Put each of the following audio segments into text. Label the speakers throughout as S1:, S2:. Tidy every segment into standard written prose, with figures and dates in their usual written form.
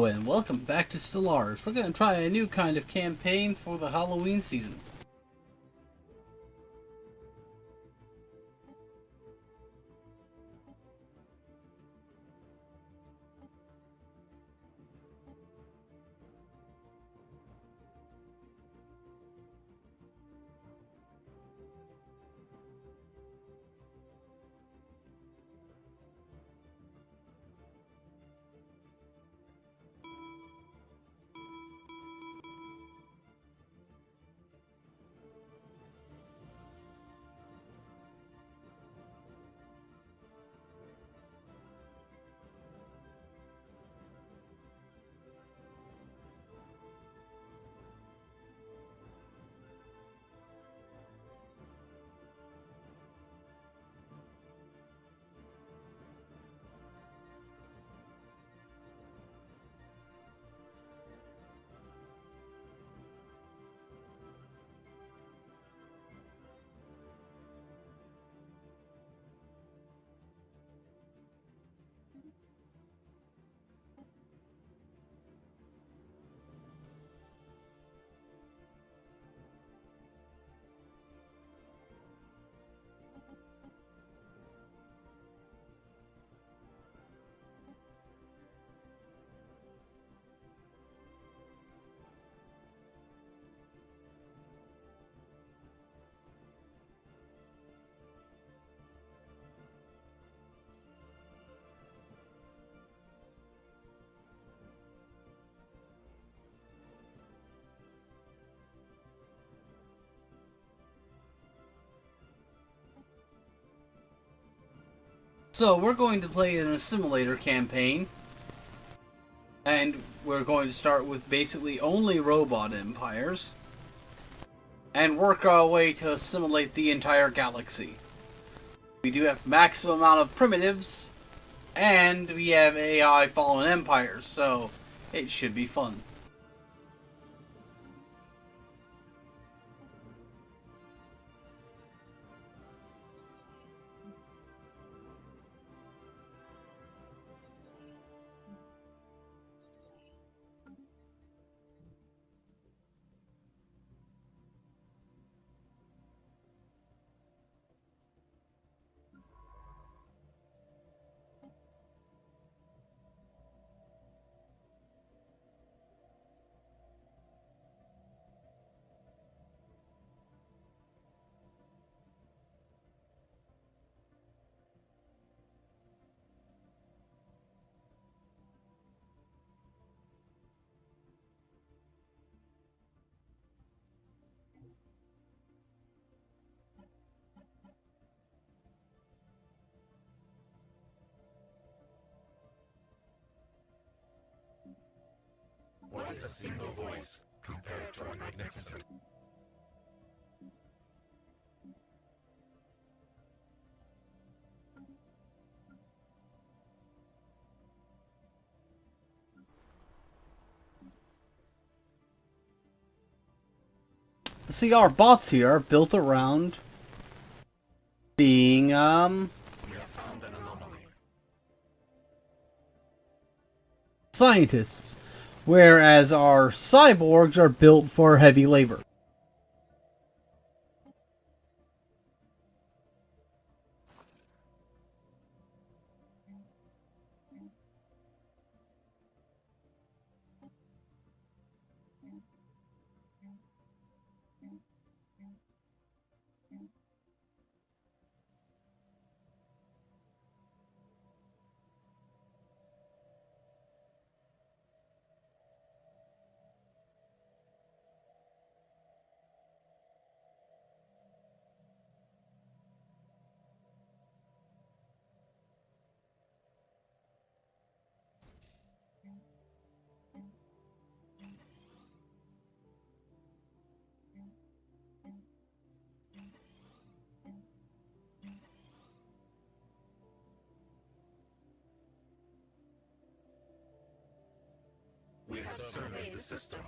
S1: Hello and welcome back to Stellars. We're going to try a new kind of campaign for the Halloween season. So we're going to play in a simulator campaign, and we're going to start with basically only robot empires, and work our way to assimilate the entire galaxy. We do have maximum amount of primitives, and we have AI fallen empires, so it should be fun.
S2: What is a single voice compared to a magnificent?
S1: See, our bots here are built around being,
S2: We have found an anomaly.
S1: scientists, whereas our cyborgs are built for heavy labor.
S2: We have surveyed the system.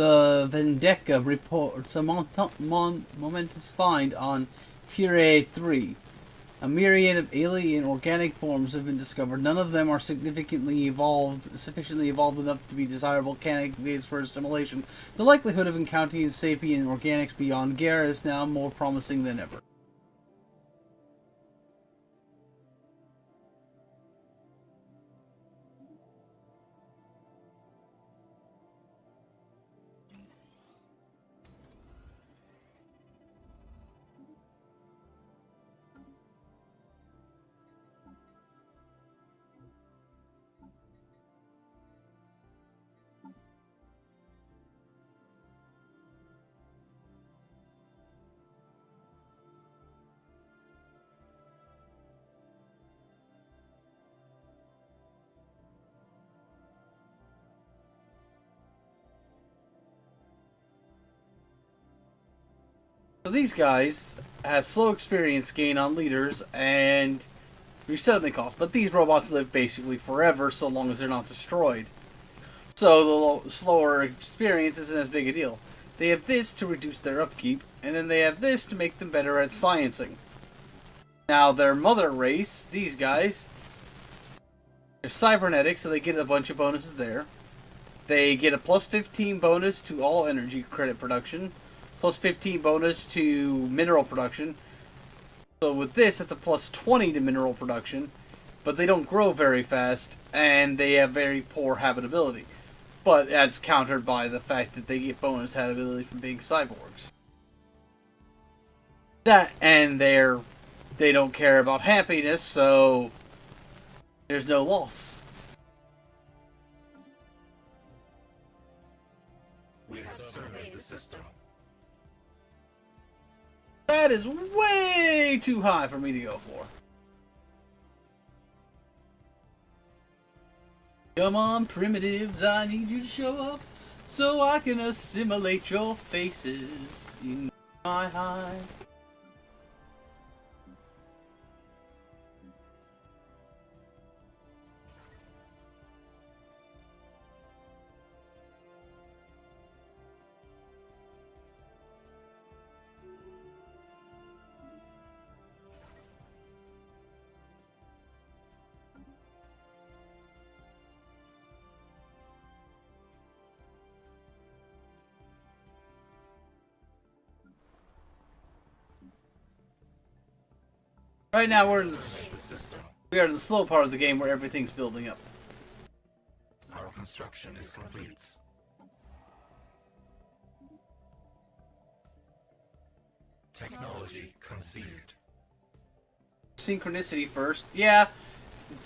S1: The Vendeca reports a momentous find on Furet 3. A myriad of alien organic forms have been discovered. None of them are sufficiently evolved enough to be desirable candidates for assimilation. The likelihood of encountering sapient organics beyond Gare is now more promising than ever. So these guys have slow experience gain on leaders and resettlement costs, but these robots live basically forever so long as they're not destroyed. So the slower experience isn't as big a deal. They have this to reduce their upkeep, and then they have this to make them better at sciencing. Now their mother race, these guys, they're cybernetic, so they get a bunch of bonuses there. They get a plus 15 bonus to all energy credit production, plus 15 bonus to mineral production. So with this, it's a plus 20 to mineral production, but they don't grow very fast, and they have very poor habitability. But that's countered by the fact that they get bonus habitability from being cyborgs. That, and they don't care about happiness, so there's no loss.
S2: We have surveyed the system.
S1: That is way too high for me to go for. Come on, primitives, I need you to show up so I can assimilate your faces in my hive. Right now we are in the slow part of the game where everything's building up.
S2: Our construction is complete. Technology conceived.
S1: Synchronicity first. Yeah,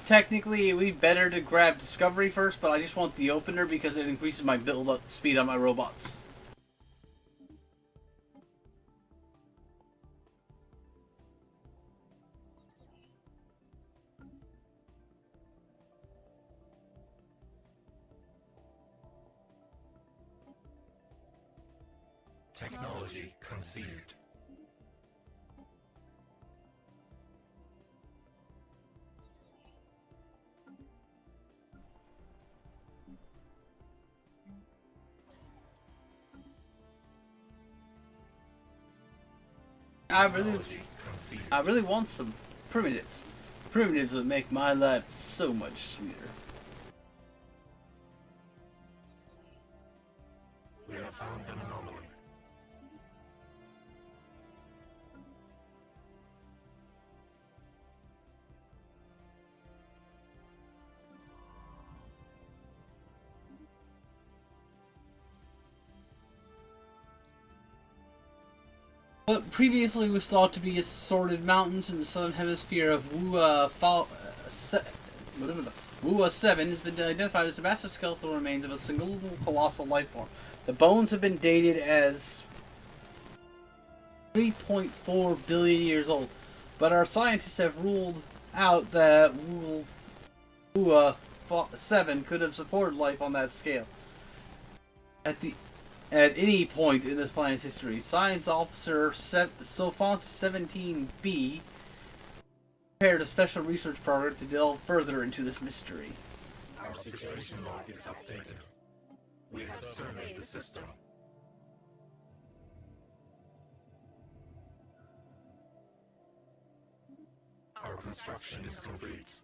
S1: technically it would be better to grab Discovery first, but I just want the opener because it increases my build up speed on my robots.
S2: Technology conceived.
S1: I really want some primitives. Primitives would make my life so much sweeter.
S2: We have found an anomaly.
S1: What previously was thought to be assorted mountains in the southern hemisphere of Wua 7 has been identified as the massive skeletal remains of a single colossal life form. The bones have been dated as 3.4 billion years old, but our scientists have ruled out that Wua 7 could have supported life on that scale. At any point in this planet's history, Science Officer Sofont 17B prepared a special research program to delve further into this mystery.
S2: Our situation log is updated. We have surveyed the system. construction is complete.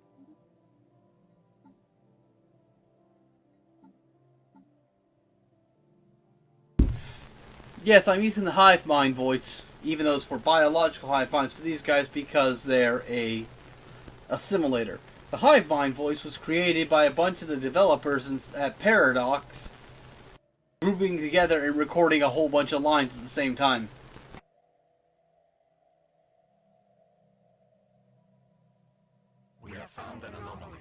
S1: Yes, I'm using the hive mind voice, even though it's for biological hive minds for these guys because they're a assimilator. The hive mind voice was created by a bunch of the developers at Paradox, grouping together and recording a whole bunch of lines at the same time.
S2: We have found an anomaly.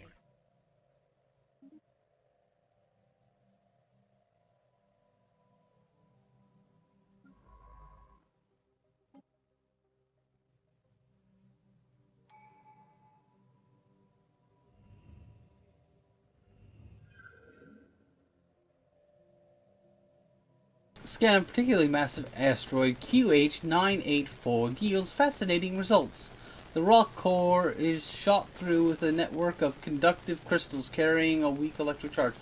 S1: Scan a particularly massive asteroid QH984 yields fascinating results. The rock core is shot through with a network of conductive crystals carrying a weak electric charge.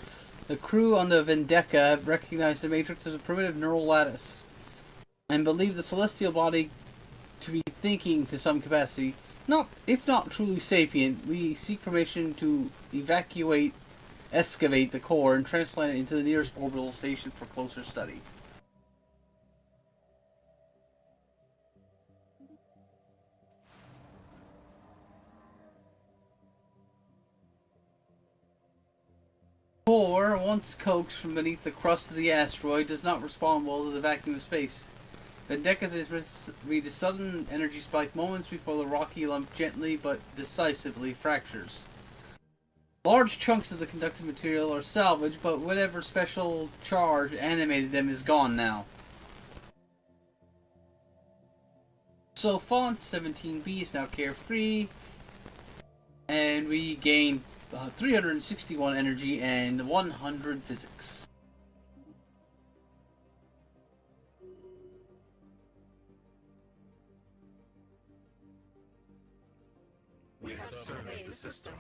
S1: The crew on the Vendeka have recognized the matrix as a primitive neural lattice and believe the celestial body to be thinking to some capacity. Not, if not truly sapient, we seek permission to excavate the core and transplant it into the nearest orbital station for closer study. Core, once coaxed from beneath the crust of the asteroid, does not respond well to the vacuum of space. The deck is read a sudden energy spike moments before the rocky lump gently but decisively fractures. Large chunks of the conductive material are salvaged, but whatever special charge animated them is gone now. So font 17B is now carefree, and we gain 361 energy and 100 physics.
S2: We have surveyed the system.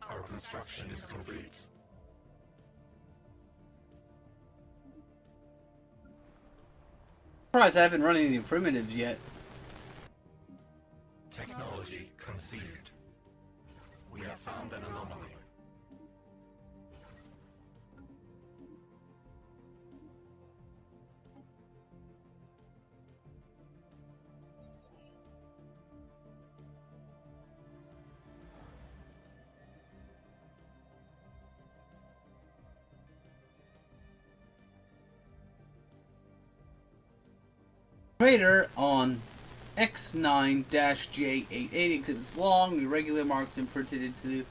S2: Our construction is complete.
S1: Surprised I haven't run any primitives yet.
S2: Technology conceived. We have found an anomaly.
S1: Crater on X9-J88 exhibits long, irregular marks imprinted into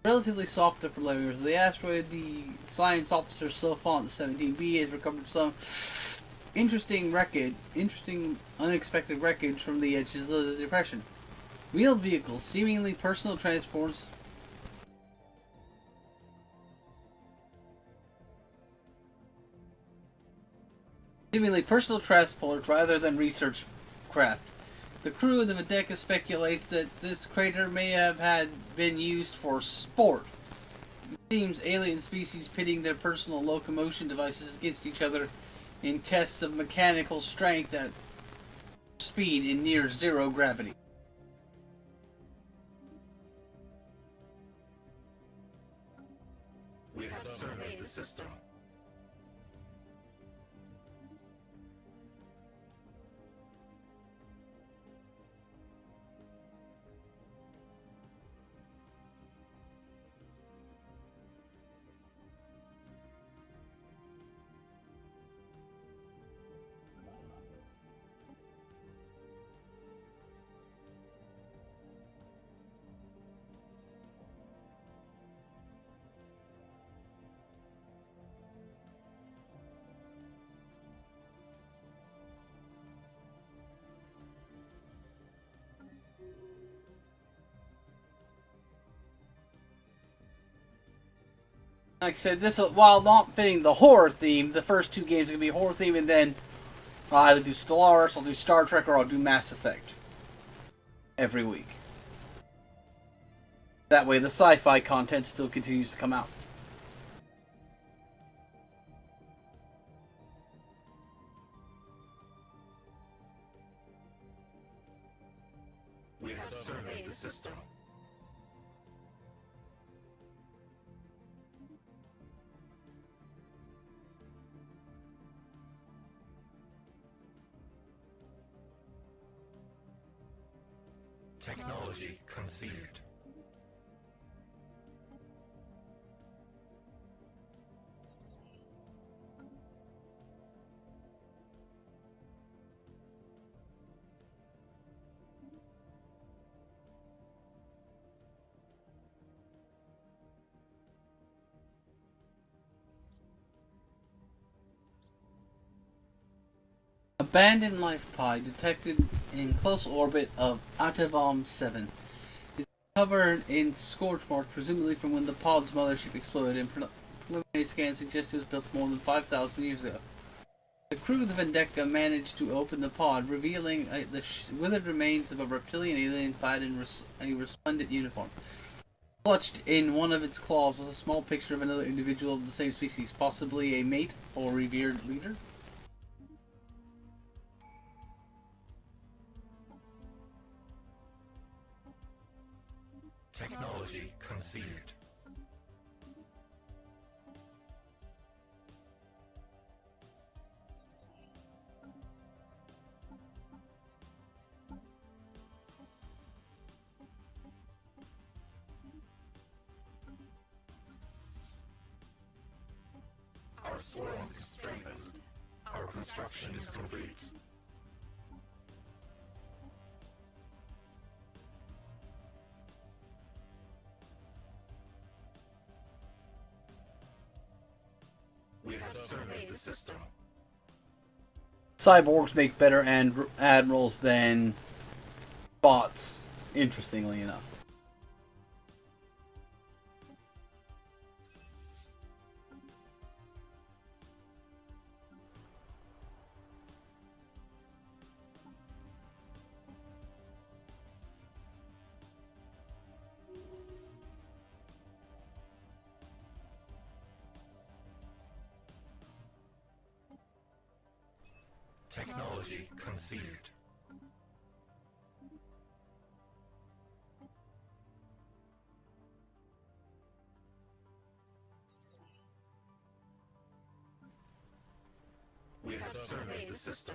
S1: relatively soft upper layers of the asteroid. The science officer Sofont 17B has recovered some interesting, unexpected wreckage from the edges of the depression. Wheeled vehicles, seemingly personal transports, rather than research craft. The crew of the Vedeka speculates that this crater may have been used for sport. It seems alien species pitting their personal locomotion devices against each other in tests of mechanical strength at speed in near zero gravity.
S2: We have surveyed the system.
S1: Like I said, this while not fitting the horror theme, the first two games are gonna be horror theme, and then I'll either do Stellaris, I'll do Star Trek, or I'll do Mass Effect every week. That way, the sci-fi content still continues to come out.
S2: We have surveyed the system. Technology conceived.
S1: Abandoned life pod detected in close orbit of Atavom 7. It's covered in scorch marks, presumably from when the pod's mothership exploded, and preliminary scans suggest it was built more than 5,000 years ago. The crew of the Vendetta managed to open the pod, revealing the withered remains of a reptilian alien clad in a resplendent uniform. Clutched in one of its claws was a small picture of another individual of the same species, possibly a mate or revered leader.
S2: Technology conceived. Our swarm is strengthened. Our construction is complete. We have surveyed the system.
S1: Cyborgs make better admirals than bots, interestingly enough.
S2: Technology conceived. We have surveyed the system.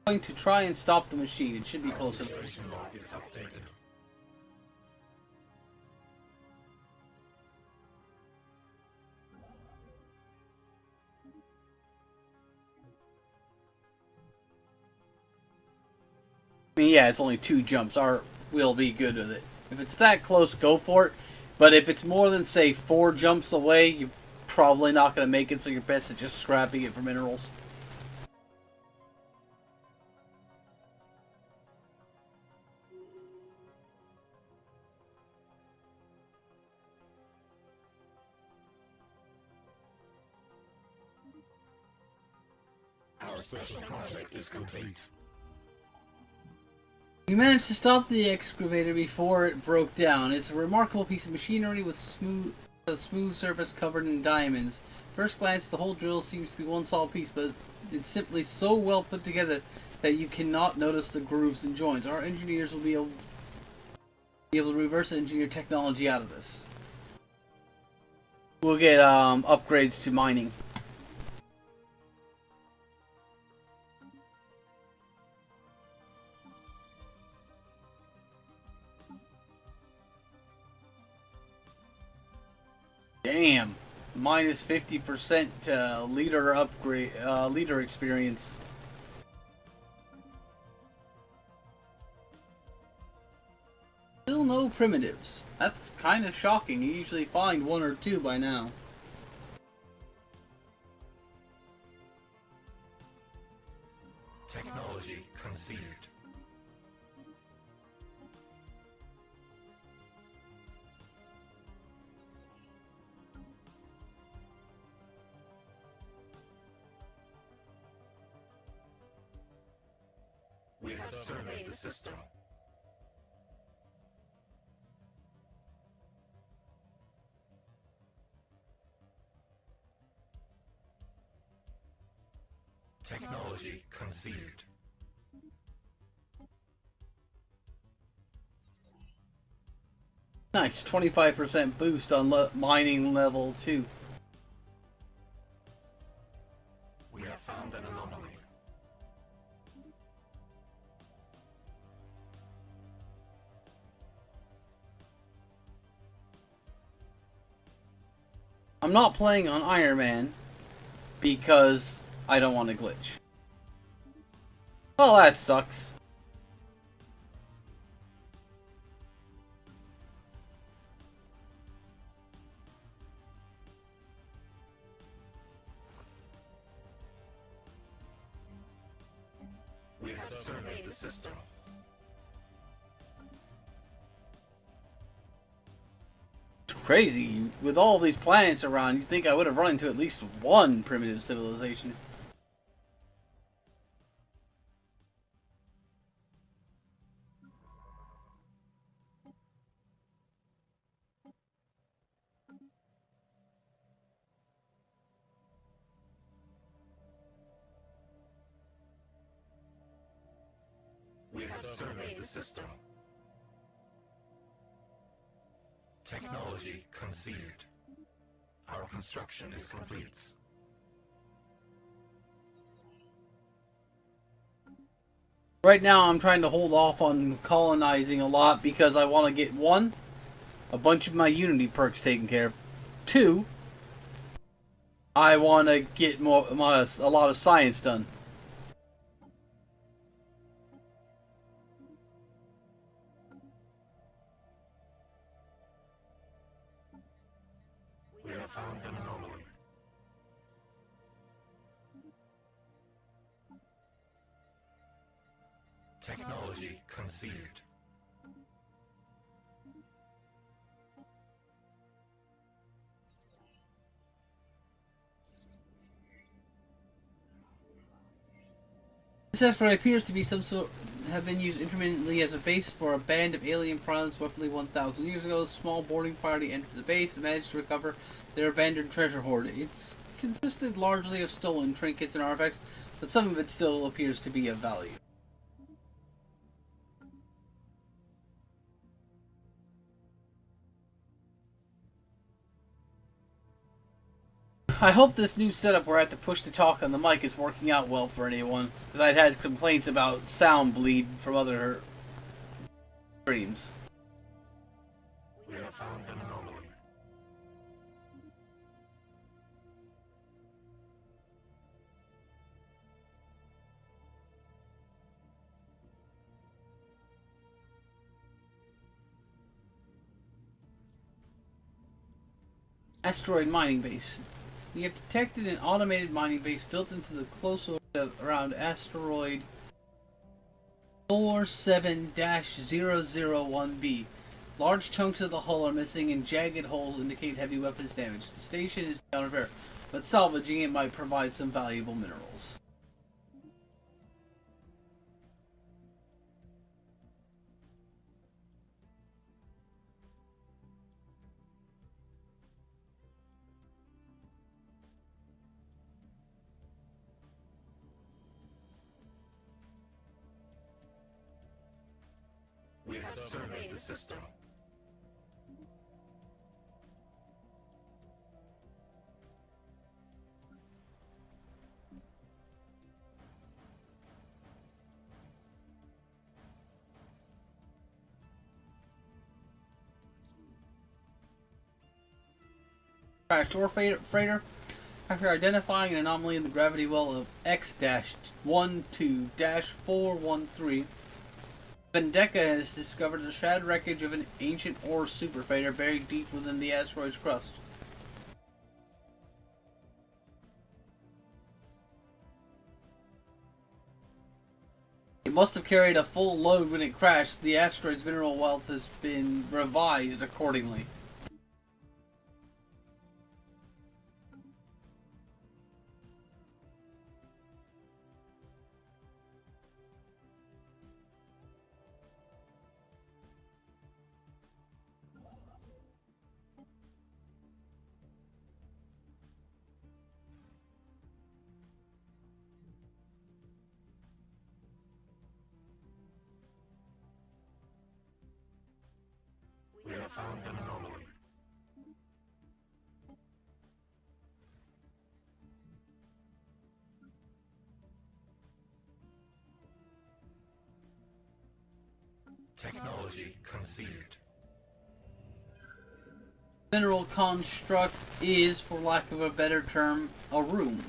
S1: Going to try and stop the machine. It should be close enough.
S2: Situation log is updated.
S1: I mean, yeah, it's only 2 jumps. We'll be good with it. If it's that close, go for it. But if it's more than, say, 4 jumps away, you're probably not going to make it, so you're best at just scrapping it for minerals.
S2: Our special project is complete.
S1: You managed to stop the excavator before it broke down. It's a remarkable piece of machinery with a smooth surface covered in diamonds. First glance, the whole drill seems to be one solid piece, but it's simply so well put together that you cannot notice the grooves and joints. Our engineers will be able to reverse engineer technology out of this. We'll get upgrades to mining. Damn, minus 50% leader upgrade, leader experience. Still no primitives. That's kind of shocking. You usually find one or two by now.
S2: Technology conceived. We have surveyed the system. Technology conceived.
S1: Nice, 25% boost on mining level 2.
S2: We have found an anomaly.
S1: I'm not playing on Iron Man because I don't want to glitch. Well, that sucks.
S2: We have surveyed the system.
S1: It's crazy. With all these planets around, you'd think I would have run into at least one primitive civilization.
S2: We have surveyed the system. Technology conceived. Our construction is complete.
S1: Right now, I'm trying to hold off on colonizing a lot because I want to get, one, a bunch of my Unity perks taken care of. Two, I want to get a lot of science done.
S2: We have found an anomaly. Technology conceived.
S1: This asteroid appears to be some sort have been used intermittently as a base for a band of alien pilots roughly 1,000 years ago. A small boarding party entered the base and managed to recover their abandoned treasure hoard. It's consisted largely of stolen trinkets and artifacts, but some of it still appears to be of value. I hope this new setup where I have to push to talk on the mic is working out well for anyone, because I'd had complaints about sound bleed from other streams.
S2: We have found an anomaly.
S1: Asteroid mining base. We have detected an automated mining base built into the close orbit around asteroid 47-001b. Large chunks of the hull are missing and jagged holes indicate heavy weapons damage. The station is beyond repair, but salvaging it might provide some valuable minerals.
S2: We have surveyed the system.
S1: Crashed ore freighter. After identifying an anomaly in the gravity well of X-12-413, Bendeca has discovered the shattered wreckage of an ancient ore superfreighter buried deep within the asteroid's crust. It must have carried a full load when it crashed. The asteroid's mineral wealth has been revised accordingly.
S2: We have found an anomaly. Technology conceived.
S1: Mineral construct is, for lack of a better term, a room.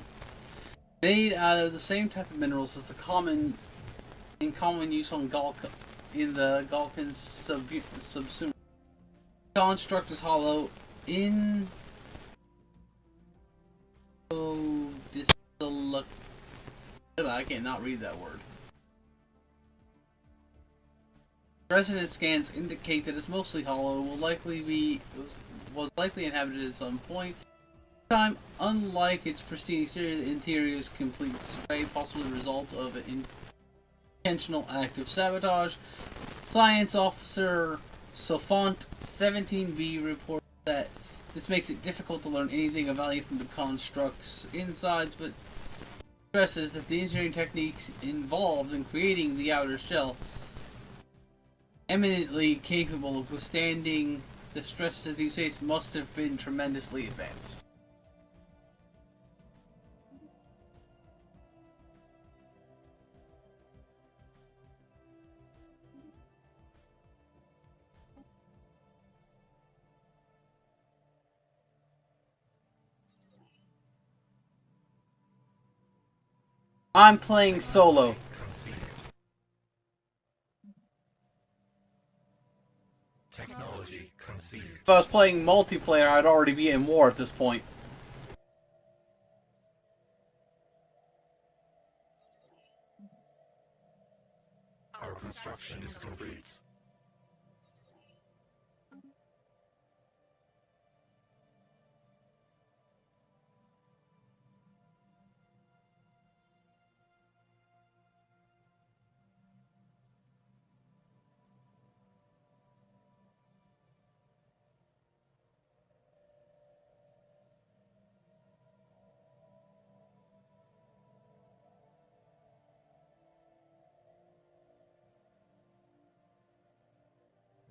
S1: Made out of the same type of minerals as in common use on in the Galkan subsumer. Construct is hollow in I cannot read that word. Resonance scans indicate that it's mostly hollow. Was likely inhabited at some point. Time, unlike its pristine exterior, the interior is complete disarray, possibly the result of an intentional act of sabotage. Science officer Sofont 17B reports that this makes it difficult to learn anything of value from the construct's insides, but stresses that the engineering techniques involved in creating the outer shell eminently capable of withstanding the stresses of these states must have been tremendously advanced. I'm playing solo.
S2: Technology conceived.
S1: If I was playing multiplayer, I'd already be in war at this point.
S2: Our construction is complete.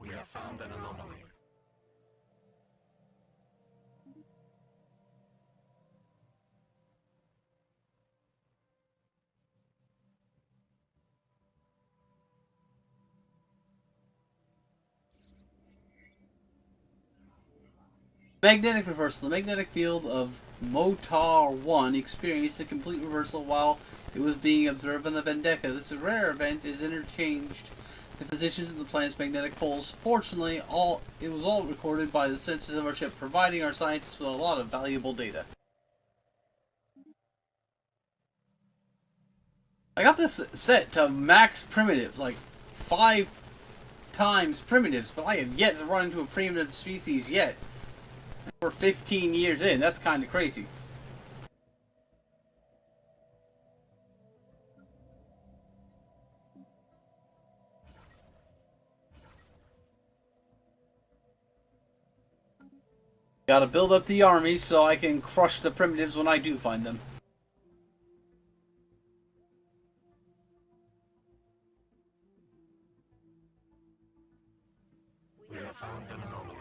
S2: We have found an anomaly.
S1: Magnetic reversal. The magnetic field of Motar 1 experienced a complete reversal while it was being observed on the Bendeca. This rare event is interchanged the positions of the planet's magnetic poles. Fortunately, it was all recorded by the sensors of our ship, providing our scientists with a lot of valuable data. I got this set to max primitives, like 5 times primitives, but I have yet to run into a primitive species yet. We're 15 years in. That's kind of crazy. Gotta build up the army so I can crush the primitives when I do find them.
S2: We have found an anomaly.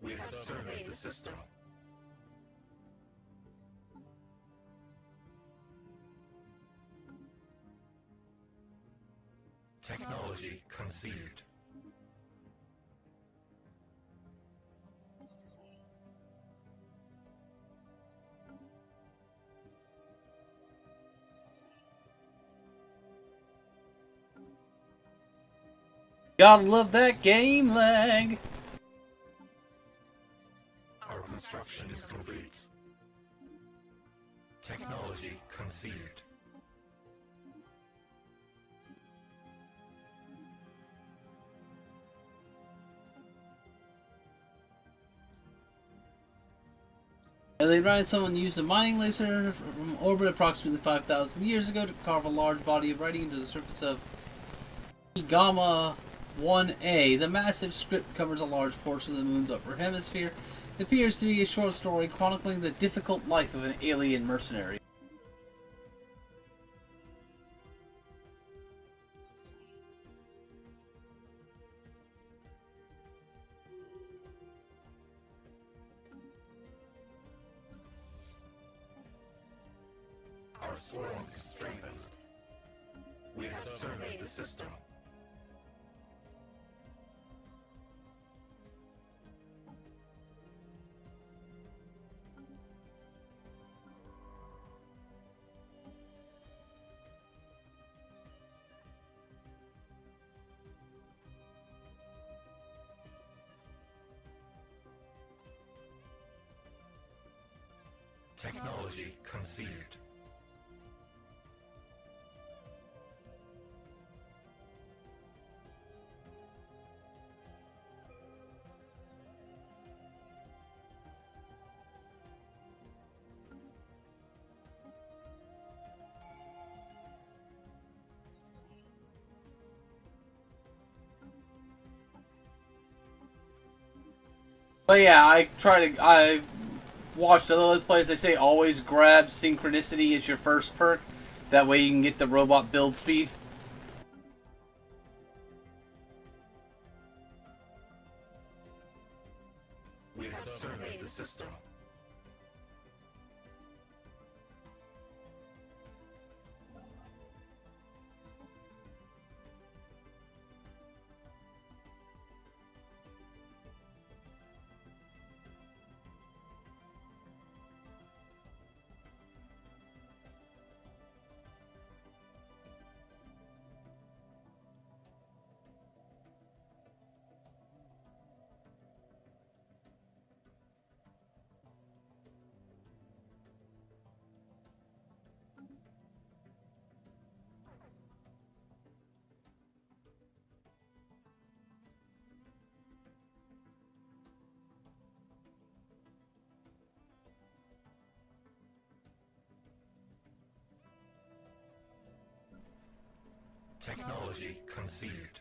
S2: We have surveyed the system. Technology conceived.
S1: Gotta love that game lag.
S2: Our construction is complete. Technology conceived.
S1: And they write someone used a mining laser from orbit approximately 5,000 years ago to carve a large body of writing into the surface of Gamma 1A. The massive script covers a large portion of the moon's upper hemisphere. It appears to be a short story chronicling the difficult life of an alien mercenary.
S2: Our swarms is strengthened. We have surveyed the system. Technology conceived.
S1: But yeah, I watched other Let's Plays. They say always grab synchronicity as your first perk. That way you can get the robot build speed.
S2: We have surveyed the system. Technology conceived.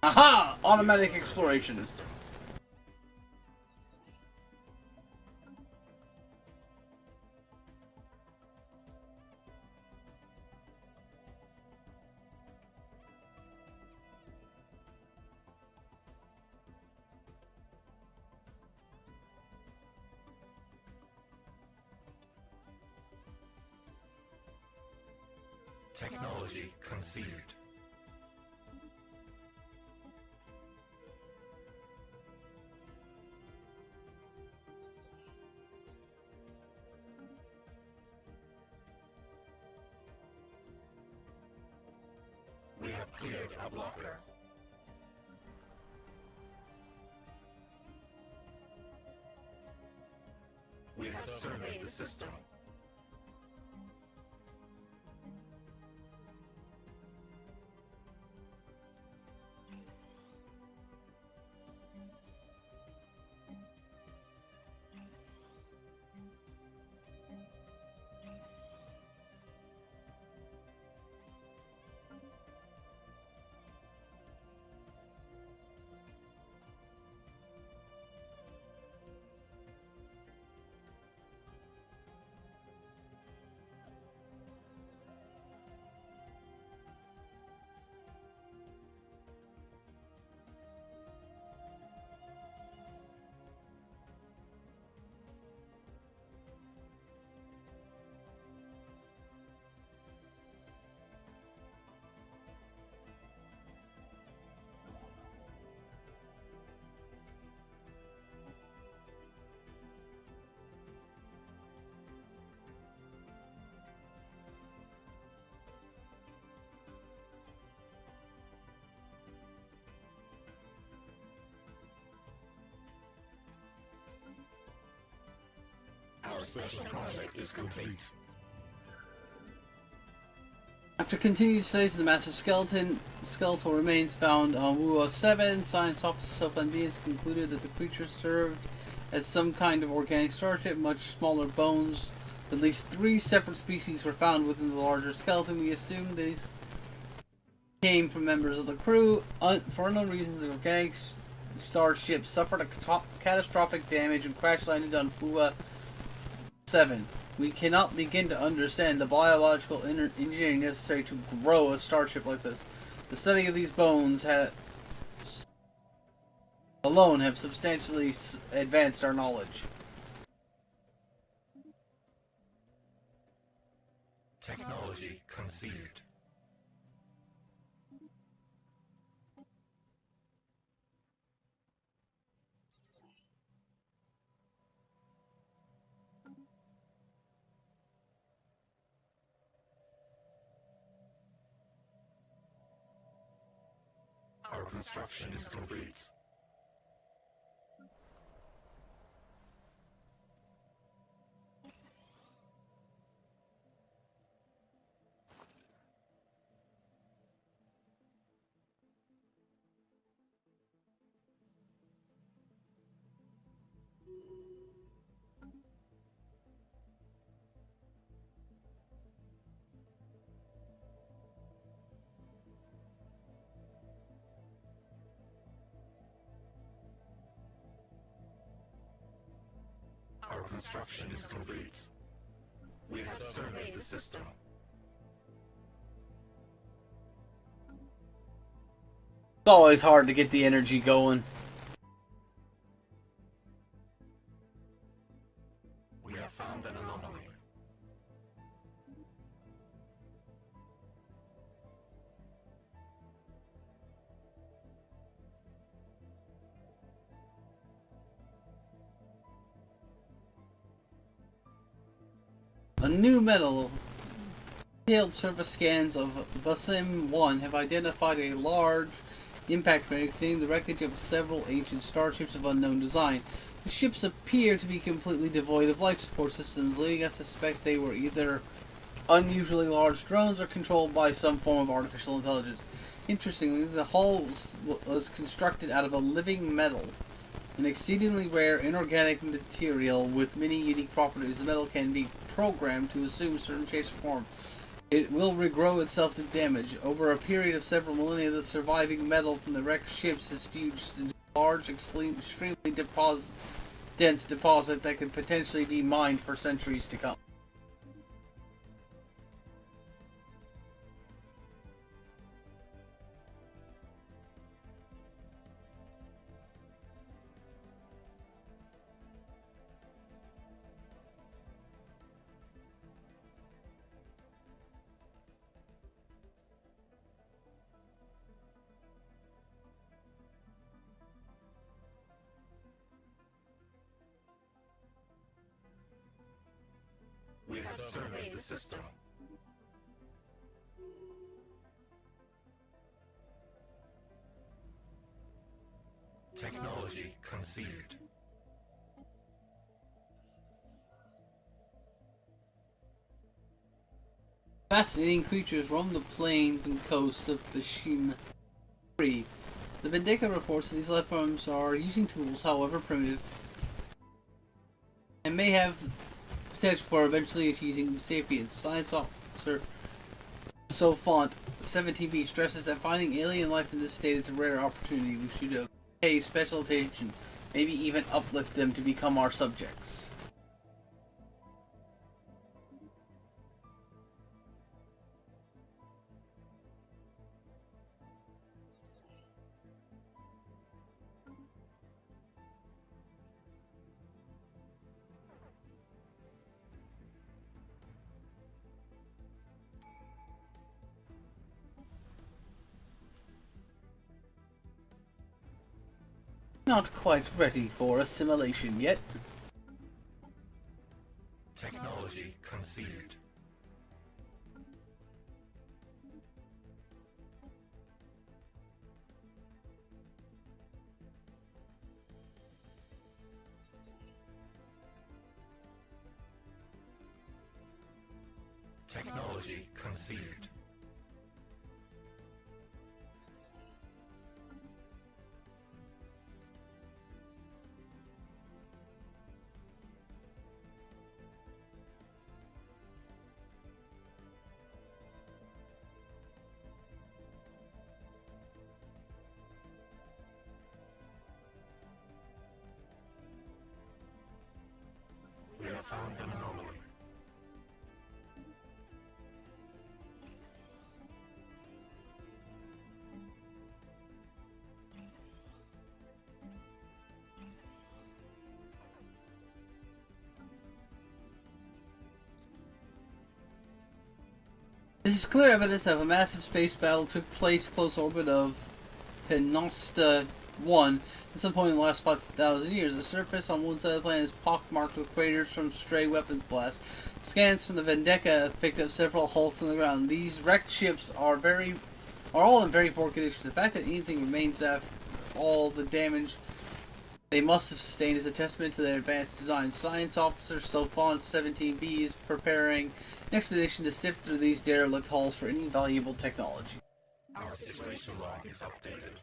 S1: Aha! Automatic exploration.
S2: Technology conceived. We have cleared a blocker. We have surveyed the system. Our special project is complete.
S1: After continued studies of the massive skeletal remains found on Wua-7, science officer Sophandias concluded that the creature served as some kind of organic starship. Much smaller bones. At least 3 separate species were found within the larger skeleton. We assume these came from members of the crew. For unknown reasons, the organic starship suffered a catastrophic damage and crash landed on Wua-7. We cannot begin to understand the biological engineering necessary to grow a starship like this. The study of these bones alone have substantially advanced our knowledge.
S2: Technology conceived. Our construction is complete. Our construction is complete. We have surveyed the system.
S1: It's always hard to get the energy going.
S2: We have found an anomaly.
S1: A new metal. Detailed surface scans of Basim-1 have identified a large impact crater containing the wreckage of several ancient starships of unknown design. The ships appear to be completely devoid of life support systems, leading us to suspect they were either unusually large drones or controlled by some form of artificial intelligence. Interestingly, the hull was constructed out of a living metal, an exceedingly rare inorganic material with many unique properties. The metal can be programmed to assume certain shapes or form. It will regrow itself to damage. Over a period of several millennia, the surviving metal from the wrecked ships is fused into a large, extremely dense deposit that could potentially be mined for centuries to come.
S2: We have surveyed the system. Technology conceived.
S1: Fascinating creatures roam the plains and coasts of Bashim. The Vendeka reports that these life forms are using tools, however primitive, and may have potential for eventually achieving sapience. Science officer Sofont 17B stresses that finding alien life in this state is a rare opportunity. We should pay special attention, maybe even uplift them to become our subjects. Not quite ready for assimilation yet.
S2: Technology conceived. Technology conceived. We have found an anomaly.
S1: This is clear evidence of a massive space battle took place close orbit of Penosta 1 at some point in the last 5,000 years. The surface on one side of the planet is pockmarked with craters from stray weapons blasts. Scans from the Vendetta have picked up several hulks on the ground. These wrecked ships are all in very poor condition. The fact that anything remains after all the damage they must have sustained is a testament to their advanced design. Science Officer Sofont 17B is preparing an expedition to sift through these derelict hulls for any valuable technology.
S2: Our situation log is updated.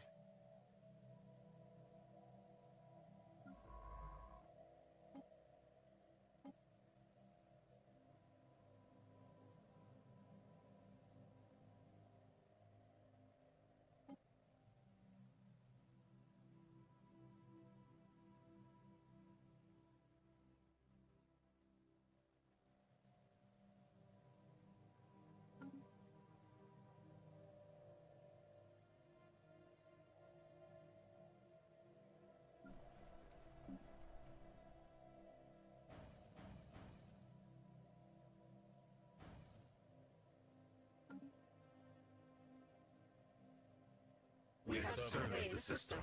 S2: We have surveyed the system.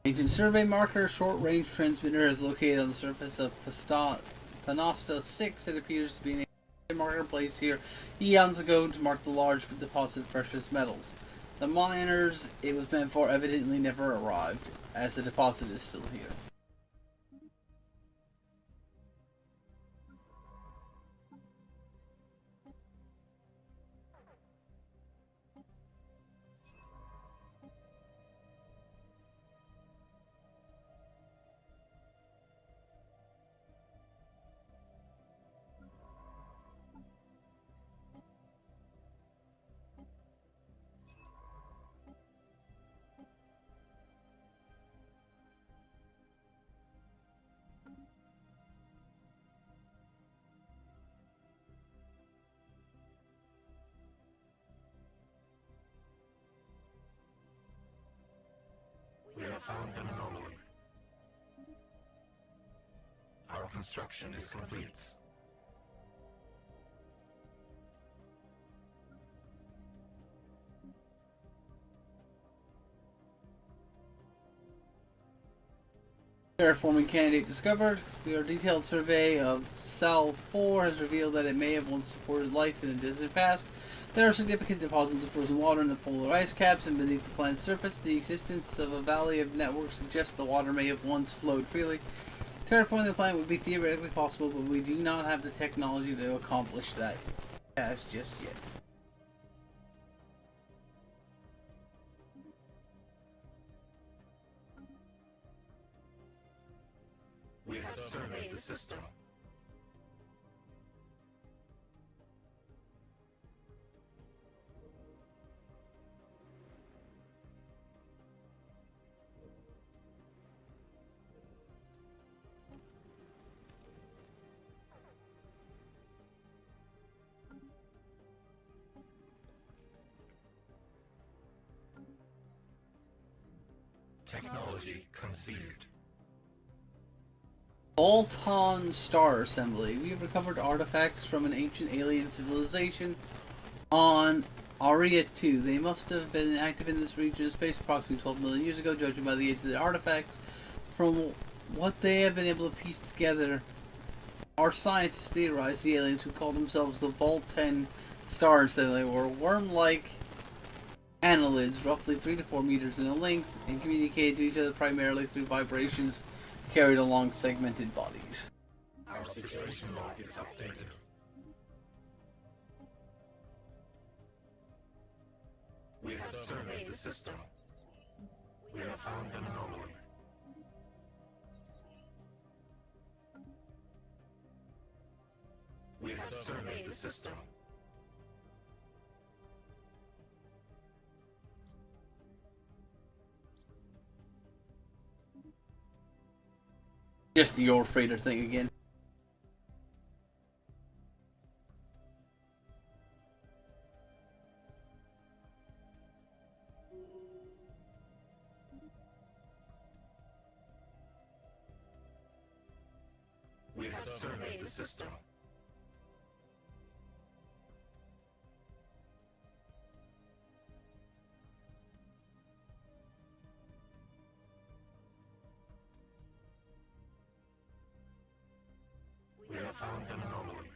S1: Ancient survey marker, short-range transmitter is located on the surface of Panosta 6. It appears to be an ancient marker placed here eons ago to mark the large deposit of precious metals. The miners it was meant for evidently never arrived, as the deposit is still here.
S2: We have found an anomaly. Our construction is complete.
S1: Terraforming candidate discovered. Your detailed survey of Sal 4 has revealed that it may have once supported life in the distant past. There are significant deposits of frozen water in the polar ice caps and beneath the planet's surface. The existence of a valley of networks suggests the water may have once flowed freely. Terraforming the planet would be theoretically possible, but we do not have the technology to accomplish that task just yet.
S2: We have surveyed the system. Technology conceived.
S1: Bolton Star Assembly. We have recovered artifacts from an ancient alien civilization on Aria 2. They must have been active in this region of space approximately 12 million years ago, judging by the age of the artifacts. From what they have been able to piece together, our scientists theorized the aliens who call themselves the Vault 10 star instead. They were worm-like annelids, roughly 3 to 4 meters in length, and communicated to each other primarily through vibrations carried along segmented bodies.
S2: Our situation log is updated. We have surveyed the system. We have found an anomaly. We have surveyed the system.
S1: Just the Your Freighter thing again.
S2: We have surveyed the system. We have found an anomaly.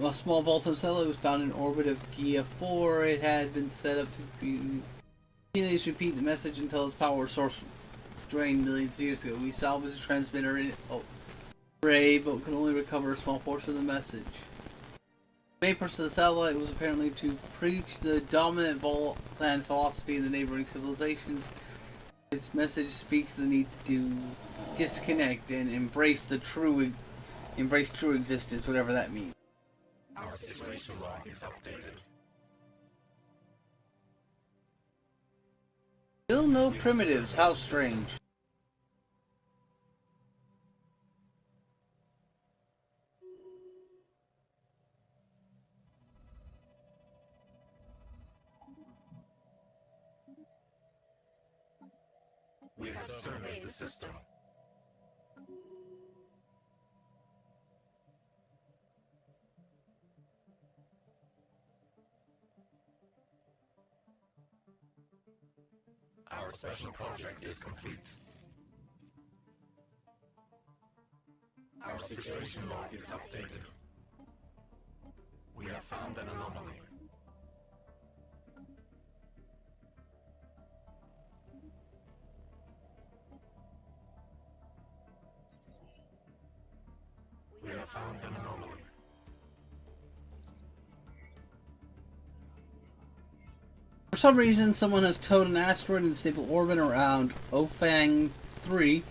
S1: A small Volton satellite was found in orbit of Gaia 4. It had been set up to continuously repeat the message until its power source drained millions of years ago. We salvaged the transmitter in array, but could only recover a small portion of the message. The main purpose of the satellite was apparently to preach the dominant Voltan philosophy in the neighboring civilizations. Its message speaks the need to disconnect and embrace true existence, whatever that means.
S2: Our situation log is updated.
S1: Still no primitives, how strange.
S2: We have surveyed the system. Our special project is complete. Our situation log is updated. We have found an anomaly. We have found an anomaly.
S1: For some reason, someone has towed an asteroid in stable orbit around Ofang 3.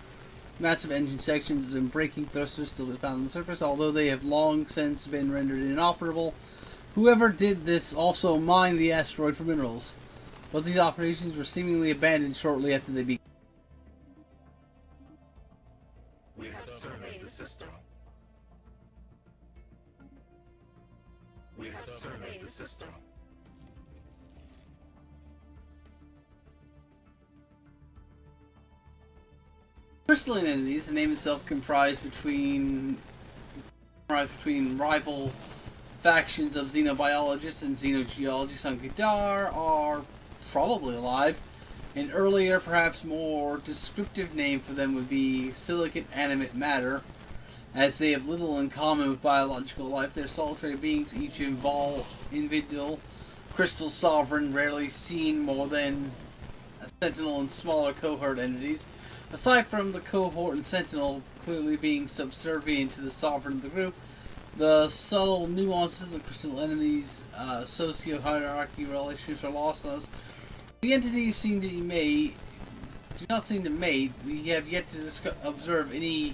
S1: Massive engine sections and braking thrusters still be found on the surface, although they have long since been rendered inoperable. Whoever did this also mined the asteroid for minerals. Both these operations were seemingly abandoned shortly after they began.
S2: We have surveyed the system. We have surveyed the system.
S1: Crystalline entities, the name itself comprised between rival factions of xenobiologists and xenogeologists on Gadar, are probably alive. An earlier, perhaps more descriptive name for them would be silicate animate matter. As they have little in common with biological life, they're solitary beings, each individual, crystal sovereign, rarely seen more than a sentinel and smaller cohort entities. Aside from the cohort and sentinel clearly being subservient to the sovereign of the group, the subtle nuances of the crystal entities' socio-hierarchy relationships are lost on us. The entities do not seem to mate. We have yet to observe any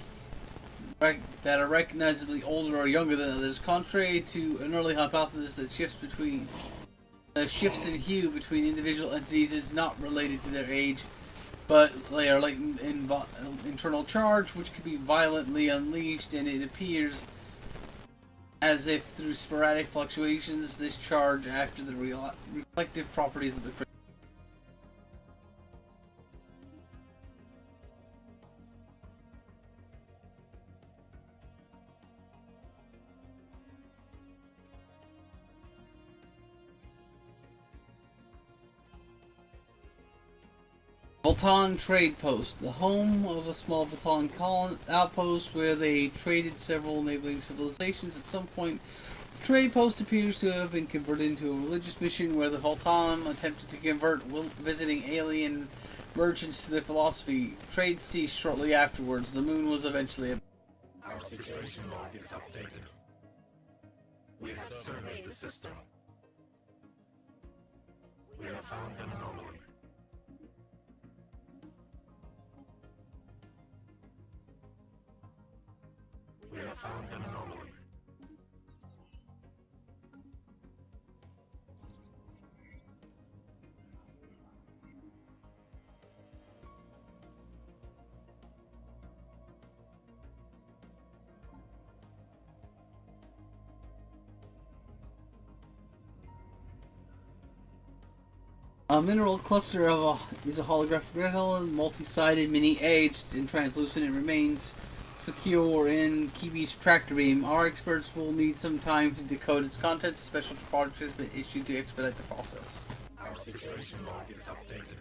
S1: that are recognizably older or younger than others, contrary to an early hypothesis that shifts in hue between individual entities is not related to their age, but they are like internal charge, which can be violently unleashed, and it appears as if through sporadic fluctuations this charge after the reflective properties of the crystal. Voltan Trade Post, the home of a small Voltan outpost where they traded several neighboring civilizations. At some point, the trade post appears to have been converted into a religious mission where the Voltan attempted to convert visiting alien merchants to their philosophy. Trade ceased shortly afterwards. The moon was eventually...
S2: Our situation log is updated. We have surveyed the system. We have found an anomaly. We have found an anomaly.
S1: A mineral cluster is a holographic metal, multi-sided, mini-aged, and translucent. It remains secure in Kiwi's tractor beam. Our experts will need some time to decode its contents. A special project has been issued to expedite the process.
S2: Our situation log is updated.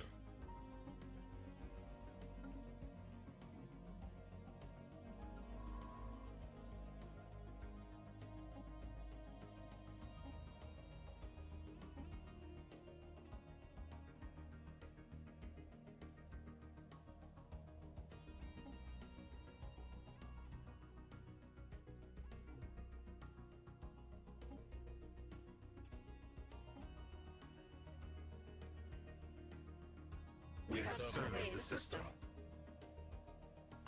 S2: We have surveyed the system.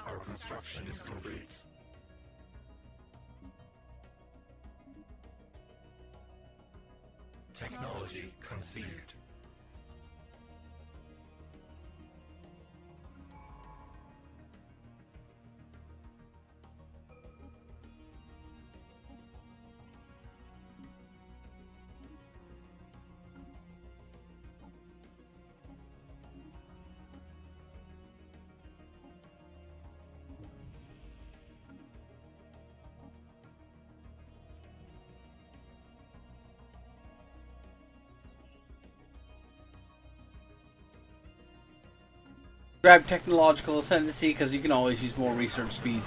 S2: Our construction is complete. Technology conceived.
S1: Grab technological ascendancy because you can always use more research speed.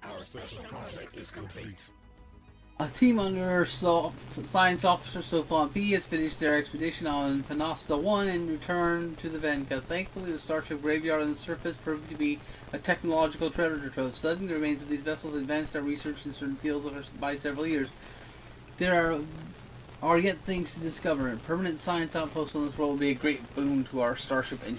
S2: Our special project is complete.
S1: A team under Science Officer Sofan P has finished their expedition on Panasta 1 and returned to the Venka. Thankfully, the starship graveyard on the surface proved to be a technological treasure trove. Studying the remains of these vessels advanced our research in certain fields by several years. There are yet things to discover. A permanent science outpost on this world will be a great boon to our starship engine.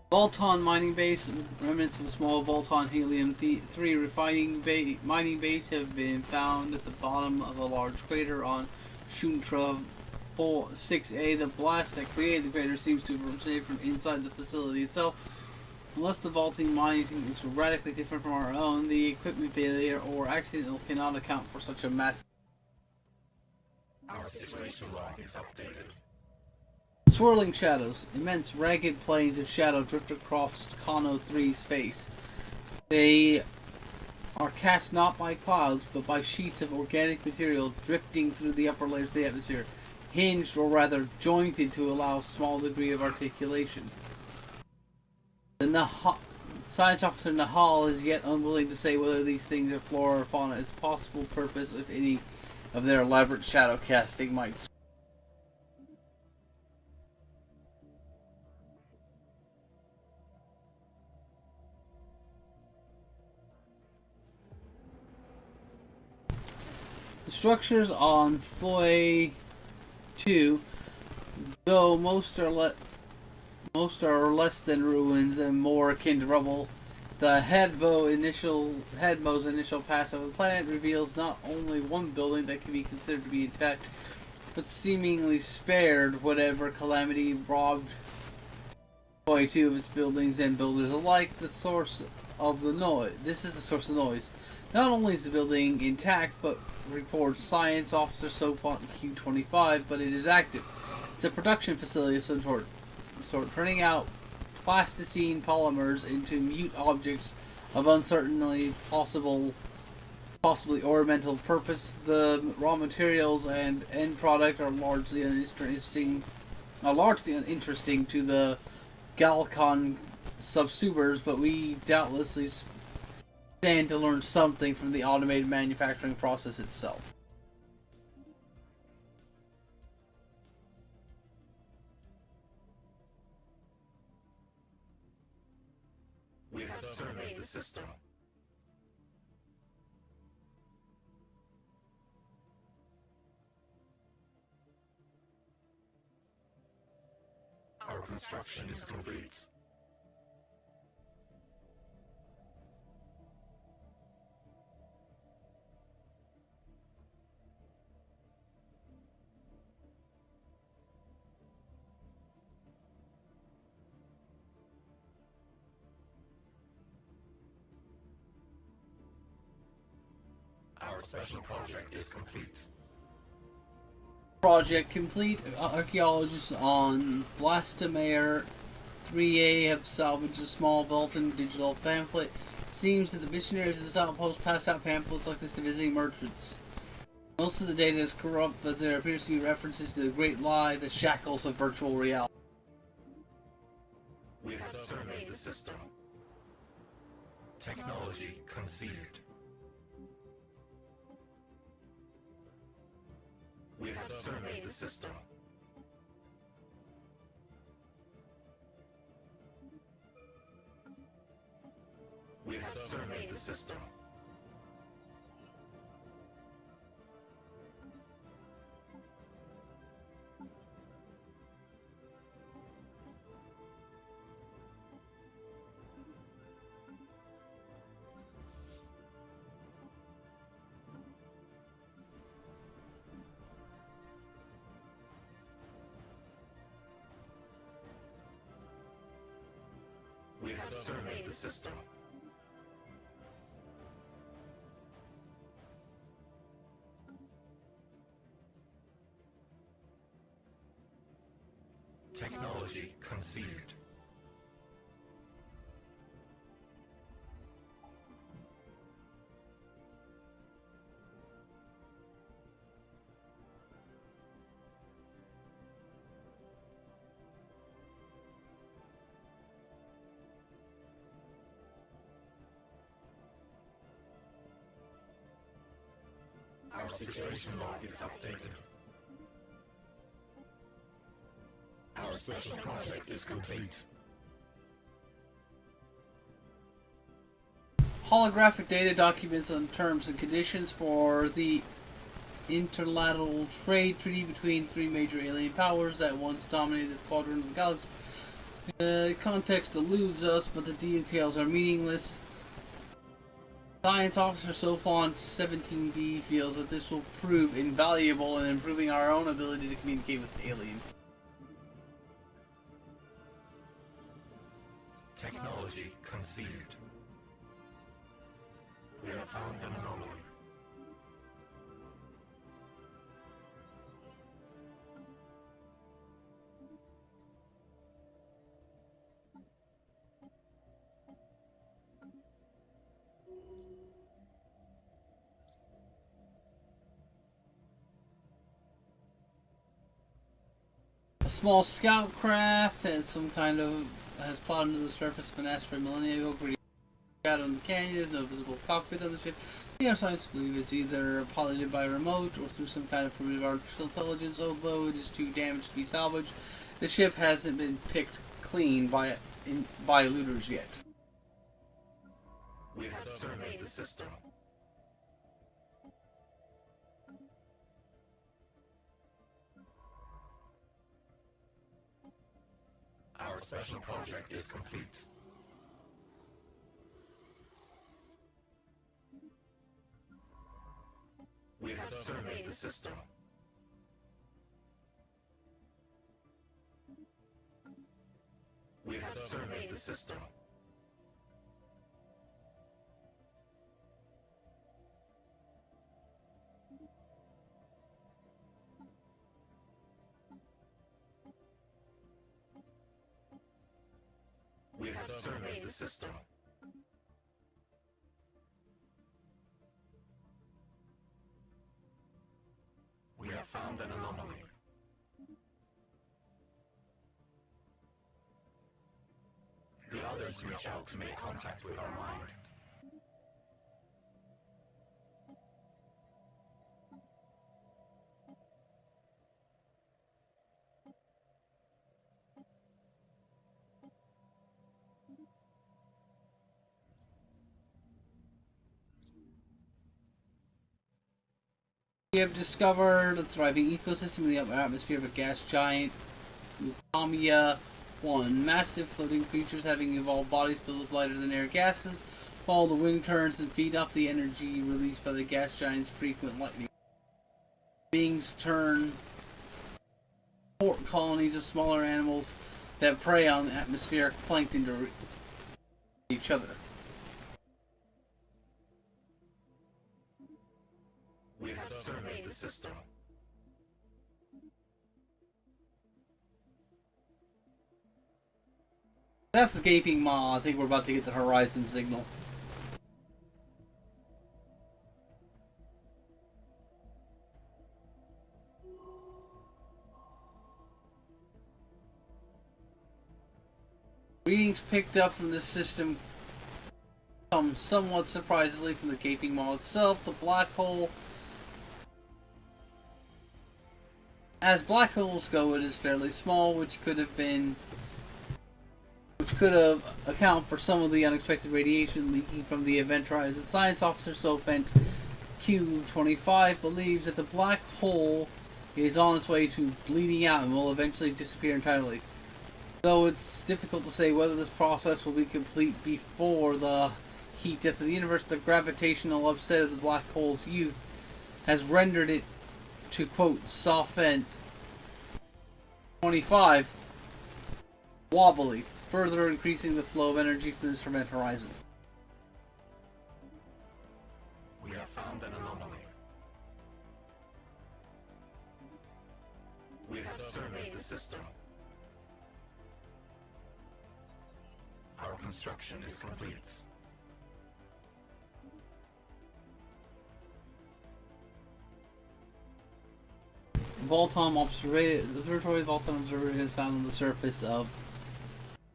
S1: Voltan mining base. Remnants of a small Voltan helium-3 refining mining base have been found at the bottom of a large crater on Shuntra 6A. The blast that created the crater seems to originate from inside the facility itself. Unless the vaulting mining techniques were radically different from our own, the equipment failure or accident cannot account for such a massive...
S2: Our situation log is updated.
S1: Swirling shadows. Immense ragged planes of shadow drift across Kano 3's face. They are cast not by clouds, but by sheets of organic material drifting through the upper layers of the atmosphere, hinged or rather jointed to allow a small degree of articulation. The science officer Nahal is yet unwilling to say whether these things are flora or fauna. Its possible purpose, if any, of their elaborate shadow casting might... The structures on Foy 2, though most are less than ruins and more akin to rubble, the Hadmo's initial pass over the planet reveals not only one building that can be considered to be intact, but seemingly spared whatever calamity robbed Foy 2 of its buildings and builders alike. The source of the noise. This is the source of the noise. Not only is the building intact, but reports Science Officer Sofont Q25, but it is active. It's a production facility of some sort, turning out plasticine polymers into mute objects of uncertainly possibly ornamental purpose. The raw materials and end product are largely uninteresting to the Galcon subsubers, but we doubtlessly stand to learn something from the automated manufacturing process itself.
S2: We have surveyed the system. Our construction is complete. Our special project is complete.
S1: Project complete. Archaeologists on Blastomere 3A have salvaged a small Belton digital pamphlet. Seems that the missionaries of this outpost pass out pamphlets like this to visiting merchants. Most of the data is corrupt, but there appears to be references to the great lie, the shackles of virtual reality.
S2: We have surveyed the system. Technology conceived. We have surveyed the system. We have surveyed the system. We have surveyed the system. Technology conceived. Our situation log is updated. Our special project is complete.
S1: Holographic data documents on terms and conditions for the interlateral trade treaty between three major alien powers that once dominated this quadrant of the galaxy. Context eludes us, but the details are meaningless. Science Officer Sofont 17B feels that this will prove invaluable in improving our own ability to communicate with aliens.
S2: Technology conceived. We have found an anomaly.
S1: A small scout craft has plowed into the surface of an asteroid millennia ago. Out on the canyon, there's no visible cockpit on the ship. The scientists believe it's either piloted by remote or through some kind of primitive artificial intelligence, although it is too damaged to be salvaged. The ship hasn't been picked clean by looters yet.
S2: We have surveyed the system. Our special project is complete. We have surveyed the system. We have surveyed the system. have surveyed the system. We have found an anomaly. The others reach out to make contact with our mind.
S1: We have discovered a thriving ecosystem in the upper atmosphere of a gas giant, Kamiya 1. Massive floating creatures having evolved bodies filled with lighter than air gases follow the wind currents and feed off the energy released by the gas giant's frequent lightning. Beings turn colonies of smaller animals that prey on atmospheric plankton to each other.
S2: We have surveyed the system.
S1: That's the gaping maw. I think we're about to get the horizon signal. Readings picked up from this system come somewhat surprisingly from the gaping maw itself. The black hole, as black holes go, it is fairly small, which could have account for some of the unexpected radiation leaking from the event horizon. Science officer Sofent Q25 believes that the black hole is on its way to bleeding out and will eventually disappear entirely. Though it's difficult to say whether this process will be complete before the heat death of the universe, the gravitational upset of the black hole's youth has rendered it, to quote Sofent 25, wobbly, further increasing the flow of energy from this event horizon.
S2: We have found an anomaly. We have surveyed the system. Our construction is complete.
S1: Volton Observatory Observatory has found on the surface of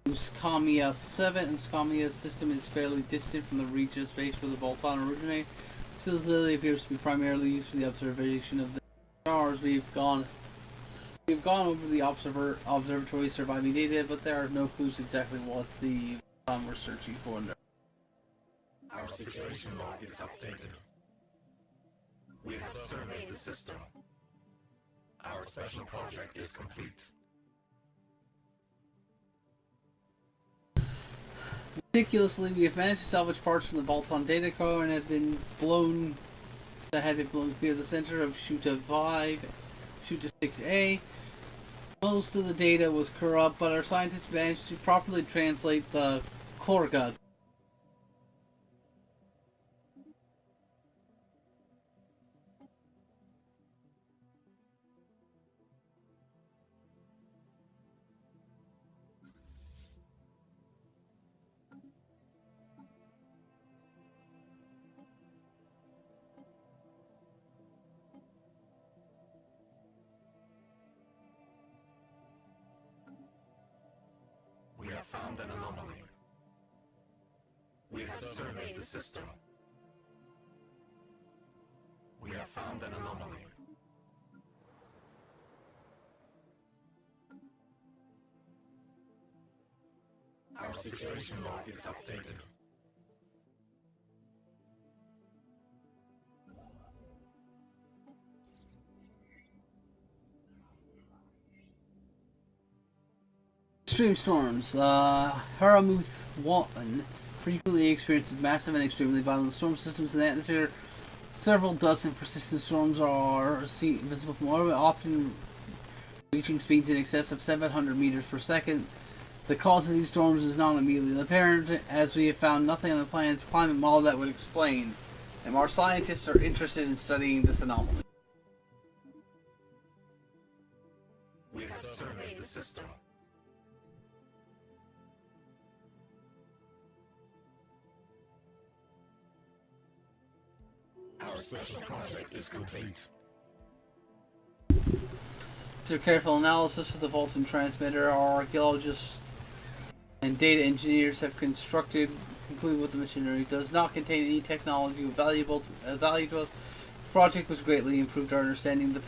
S1: Kamiya 7. Kamiya system is fairly distant from the region of space where the Volton originated. This facility appears to be primarily used for the observation of the stars. We've gone over the observatory surviving data, but there are no clues exactly what the we're searching for.
S2: Our situation log is updated. We have surveyed the system. Our special project is complete.
S1: Ridiculously, we have managed to salvage parts from the Volton data core and had been blown clear the center of Shuta 6A. Most of the data was corrupt, but our scientists managed to properly translate the Korga.
S2: We have found an anomaly. We have surveyed the system. We have found an anomaly. Our situation log is updated.
S1: Extreme storms. Haramuth 1 frequently experiences massive and extremely violent storm systems in the atmosphere. Several dozen persistent storms are visible from orbit, often reaching speeds in excess of 700 meters per second. The cause of these storms is not immediately apparent, as we have found nothing on the planet's climate model that would explain, and our scientists are interested in studying this anomaly. We have surveyed the system.
S2: special project is complete.
S1: After careful analysis of the Vulcan transmitter, our archaeologists and data engineers have concluded what the machinery does not contain any technology of value to us. The project was greatly improved our understanding of the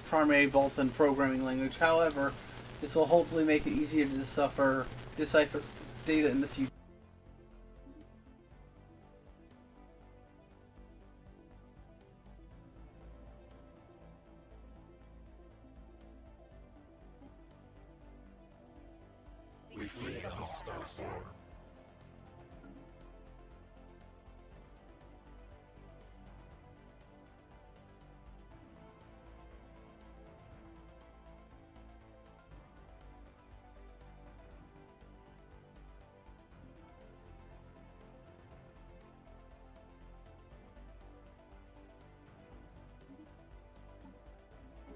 S1: primary Vulcan programming language. However, this will hopefully make it easier to decipher data in the future.
S2: We flee the hostile swarm.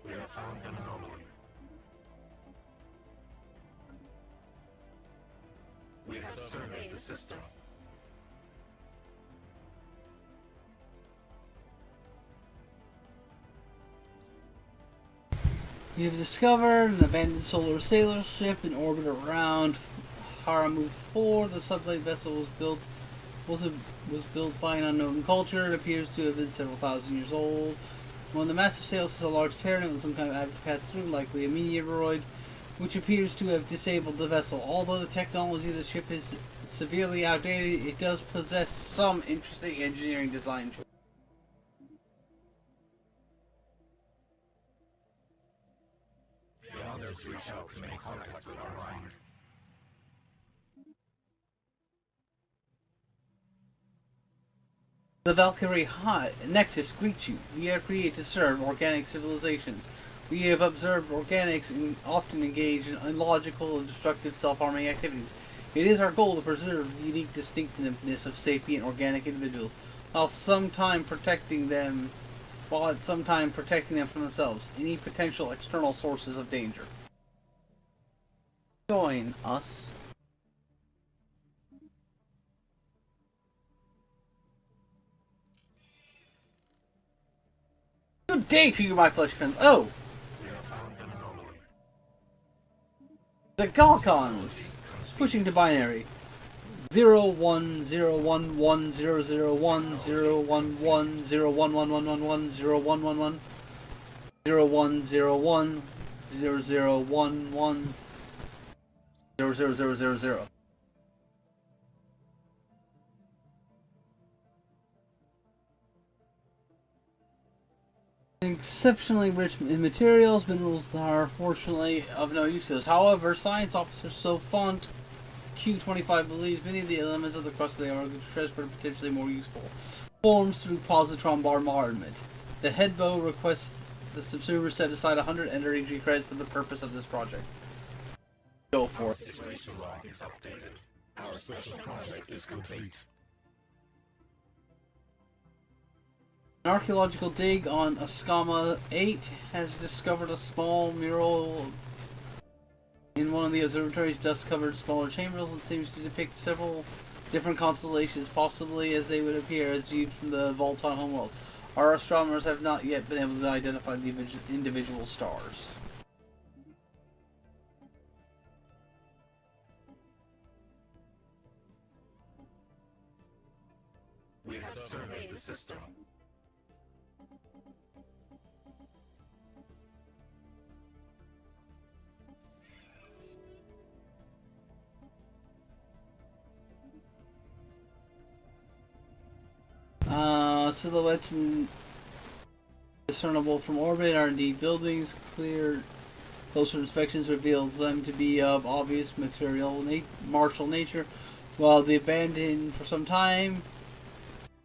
S2: We have found an anomaly. We have surveyed the system.
S1: We have discovered an abandoned solar sailor ship in orbit around Haramuth 4. The sublight vessel was built by an unknown culture. It appears to have been several thousand years old. One of the massive sails has a large tear in it with some kind of atom passed through, likely a meteoroid, which appears to have disabled the vessel. Although the technology of the ship is severely outdated, it does possess some interesting engineering design choices.
S2: The others reach out to make contact with our line.
S1: The Valkyrie Nexus greets you. We are created to serve organic civilizations. We have observed organics often engage in illogical and destructive self-harming activities. It is our goal to preserve the unique distinctiveness of sapient organic individuals, while at some time protecting them from themselves, any potential external sources of danger. Join us. Good day to you, my flesh friends. Oh!
S2: We have found an anomaly.
S1: The Galcons! Switching to binary. 0101101010111011101 0101 0011 00000. Exceptionally rich in materials, minerals are fortunately of no use to us. However, science officer Sofont Q25 believes many of the elements of the crust of the organ treasure are potentially more useful forms through positron bombardment. The headbow requests the subsumer set aside 100 energy credits for the purpose of this project. Go for it.
S2: Situation log is updated. Our special project is complete.
S1: An archaeological dig on Askama 8 has discovered a small mural in one of the observatory's dust-covered smaller chambers and seems to depict several different constellations, possibly as they would appear as viewed from the Vulcan homeworld. Our astronomers have not yet been able to identify the individual stars.
S2: We have surveyed the system.
S1: Silhouettes discernible from orbit are indeed buildings. Closer inspections reveals them to be of obvious martial nature, while the abandoned for some time.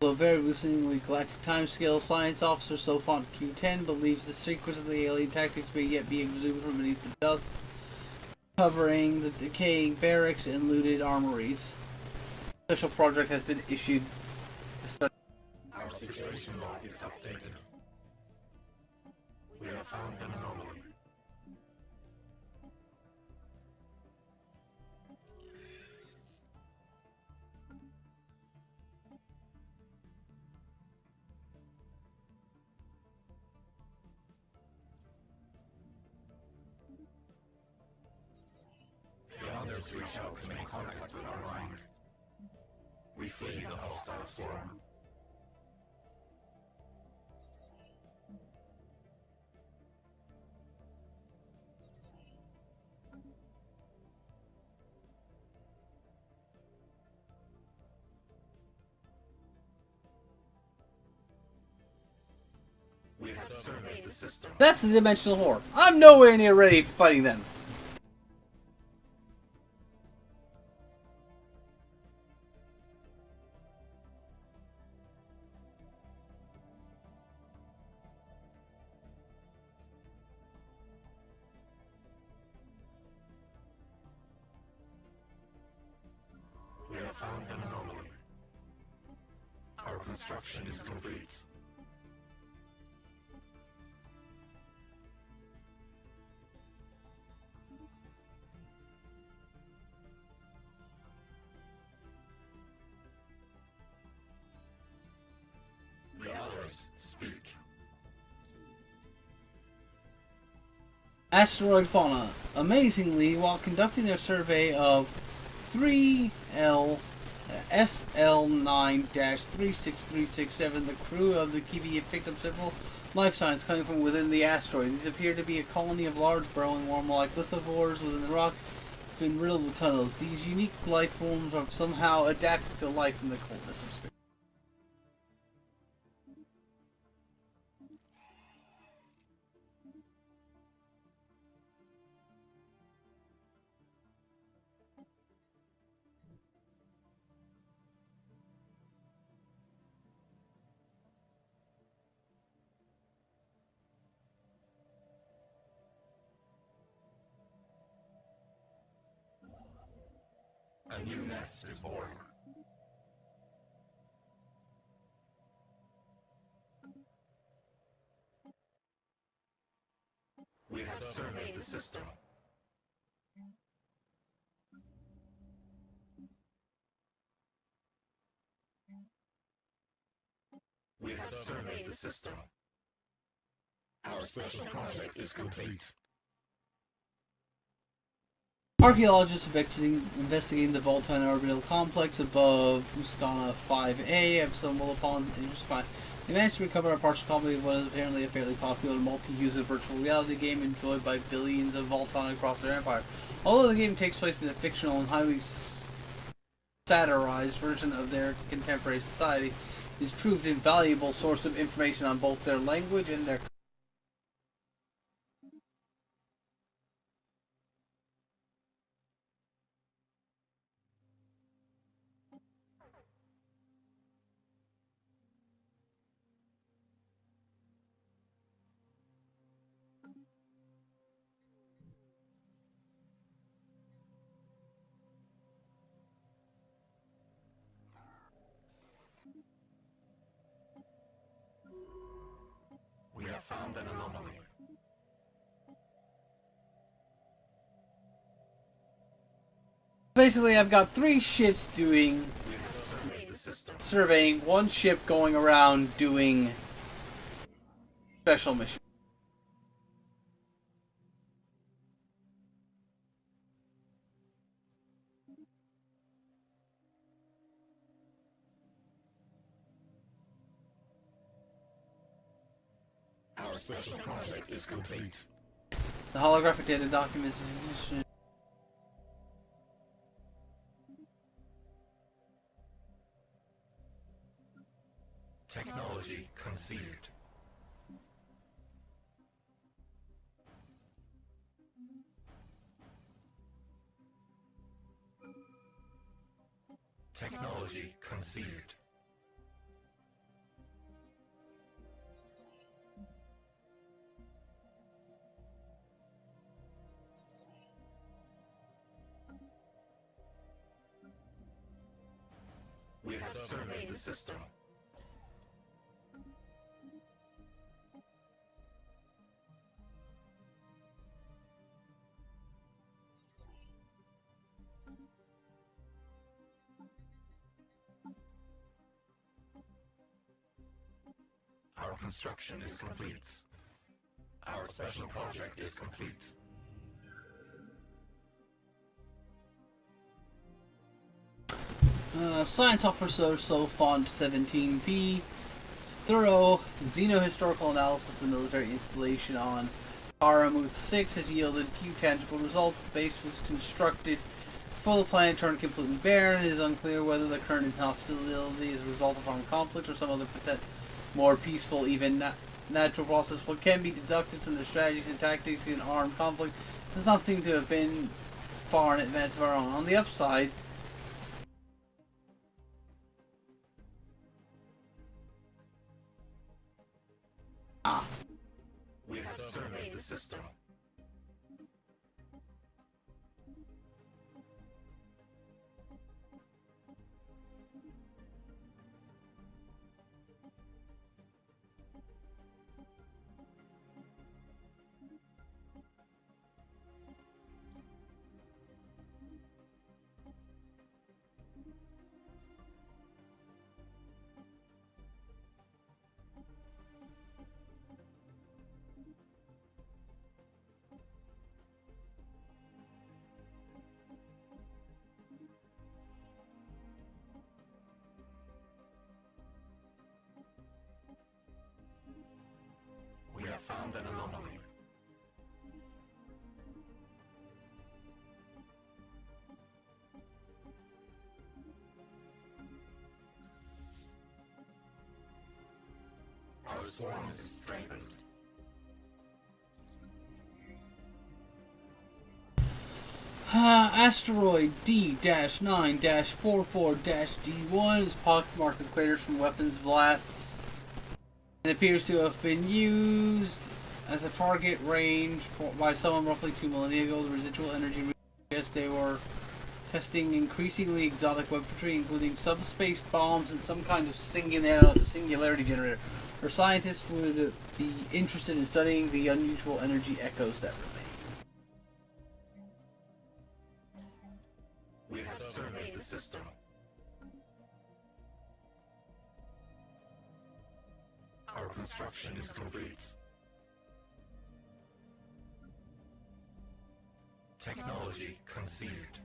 S1: Although very loosely galactic timescale, science officer Sofont Q10 believes the secrets of the alien tactics may yet be exhumed from beneath the dust, covering the decaying barracks and looted armories. A special project has been issued to study.
S2: Our situation log is updated. We have found an anomaly. others reach out to make contact with our mind, we flee the hostile storm. We have surveyed the system.
S1: That's the dimensional horde. I'm nowhere near ready for fighting them.
S2: We have found an anomaly. Our construction is complete. The others speak.
S1: Asteroid fauna. Amazingly, while conducting their survey of 3L SL9-36367, the crew of the Kiwi have picked up several life signs coming from within the asteroid. These appear to be a colony of large burrowing worm-like lithivores within the rock. It's been riddled with tunnels. These unique life forms have somehow adapted to life in the coldness of space.
S2: A new nest is born. We have surveyed the system. We have surveyed the system. Our special project is complete.
S1: Archaeologists investigating the Voltine orbital complex above Mustana 5A have stumbled upon they managed to recover a partial copy of what is apparently a fairly popular multi-user virtual reality game enjoyed by billions of Voltine across their empire. Although the game takes place in a fictional and highly satirized version of their contemporary society, it has proved an invaluable source of information on both their language and their
S2: We have found an anomaly.
S1: Basically, I've got 3 ships doing
S2: We have surveyed the system.
S1: surveying, 1 ship going around doing special missions.
S2: Our special project is complete.
S1: The holographic data documents
S2: Technology conceived. Technology conceived. We have surveyed the system. Our construction is complete. Our special project is complete.
S1: Science Officer So Font 17B. Thorough xenohistorical analysis of the military installation on Aramuth 6 has yielded few tangible results. The base was constructed full of planet turned completely barren. It is unclear whether the current inhospitability is a result of armed conflict or some other more peaceful, even natural process. What can be deducted from the strategies and tactics in armed conflict does not seem to have been far in advance of our own. On the upside,
S2: We have surveyed the system. We have found an anomaly. Our swarm is strengthened.
S1: Asteroid D-9-44-D1 is pockmarked with craters from weapons blasts. It appears to have been used as a target range by someone roughly 2 millennia ago. The residual energy suggests they were testing increasingly exotic weaponry, including subspace bombs and some kind of singularity generator. Our scientists would be interested in studying the unusual energy echoes that remain.
S2: We have surveyed the system. Our construction is complete. Technology conceived.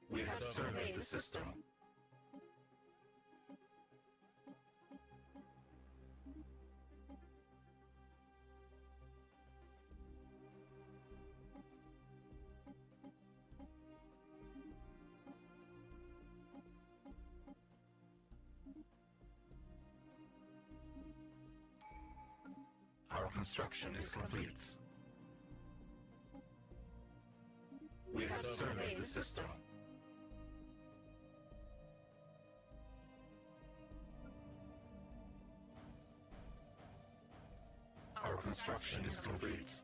S2: We have surveyed the system. Our construction is complete. We have surveyed the system. Our construction is complete.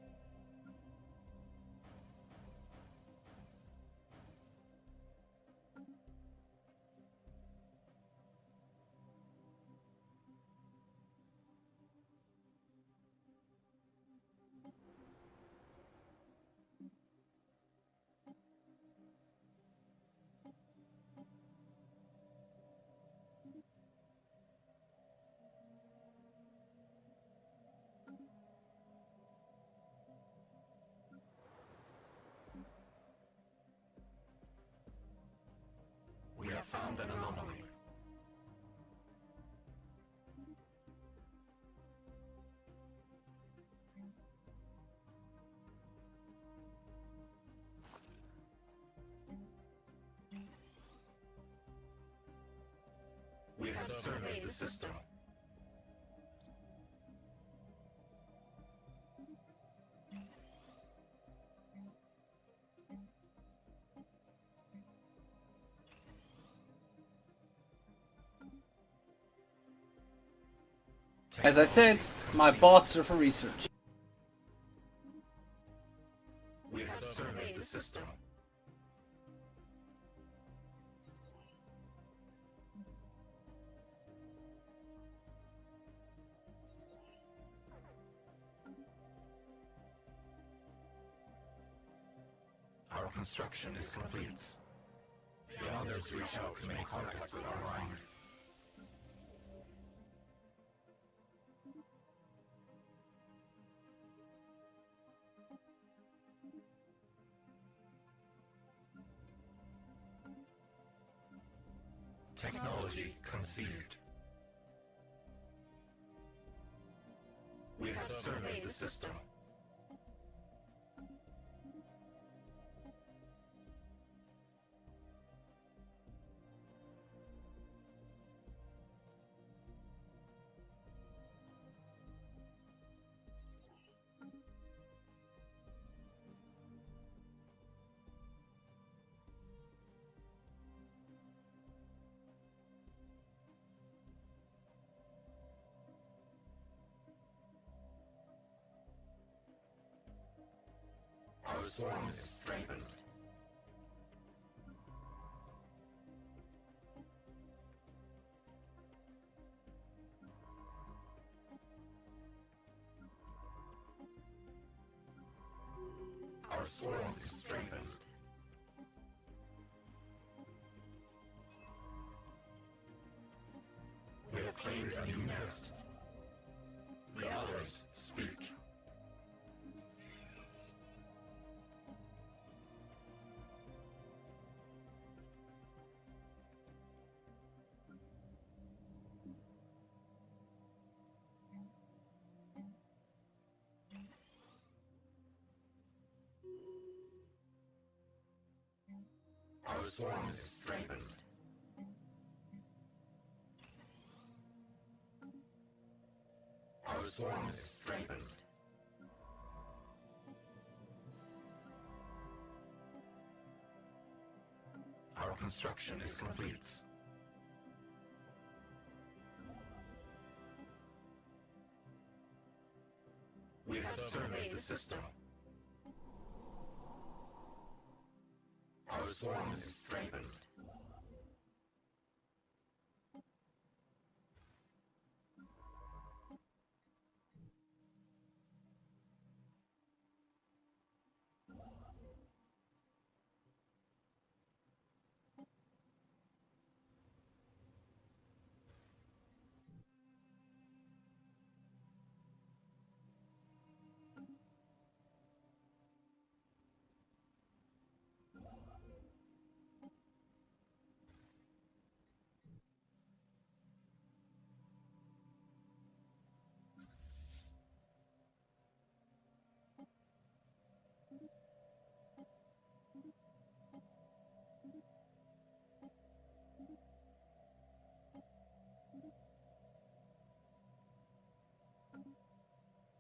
S2: We have found an anomaly. We have surveyed the system.
S1: As I said, my bots are for research.
S2: We have surveyed the system. Our construction is complete. The others reach out to make contact with our line. Technology conceived. We have surveyed the system. Our swarm is strengthened. Our swarm is strengthened. We have claimed a new nest. The others speak. Our swarm is strengthened. Our swarm is strengthened. Our construction is complete. We have surveyed the system. Our swarm is strengthened.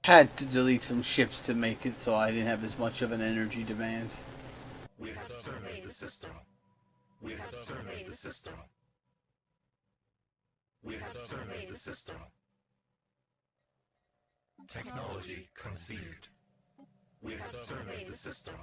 S1: Had to delete some ships to make it so I didn't have as much of an energy demand.
S2: We have surveyed the system. We have surveyed the system. We have surveyed the system. Technology conceived. We have surveyed the system.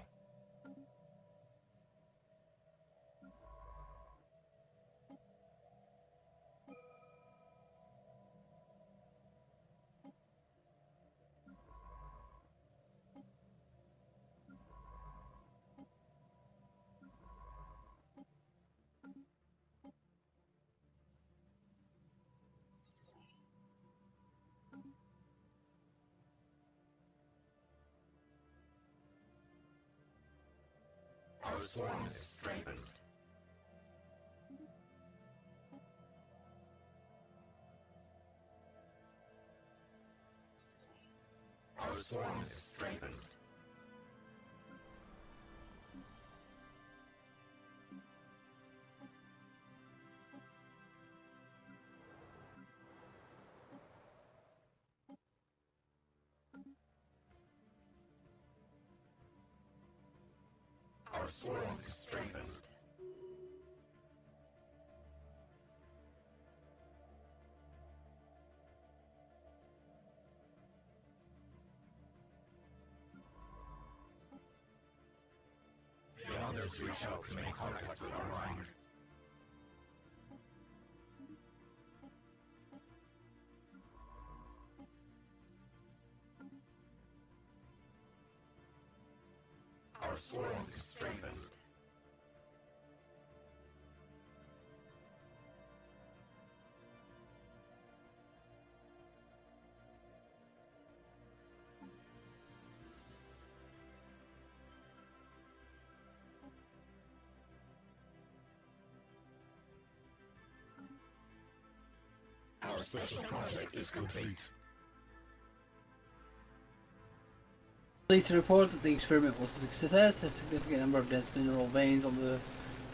S2: Our swarm is strengthened. Our swarm is strengthened. Our swarm is strengthened. The others reach out to make contact with our line. Our swarm is strengthened. Our special project is complete.
S1: Pleased to report that the experiment was a success. A significant number of dense mineral veins on the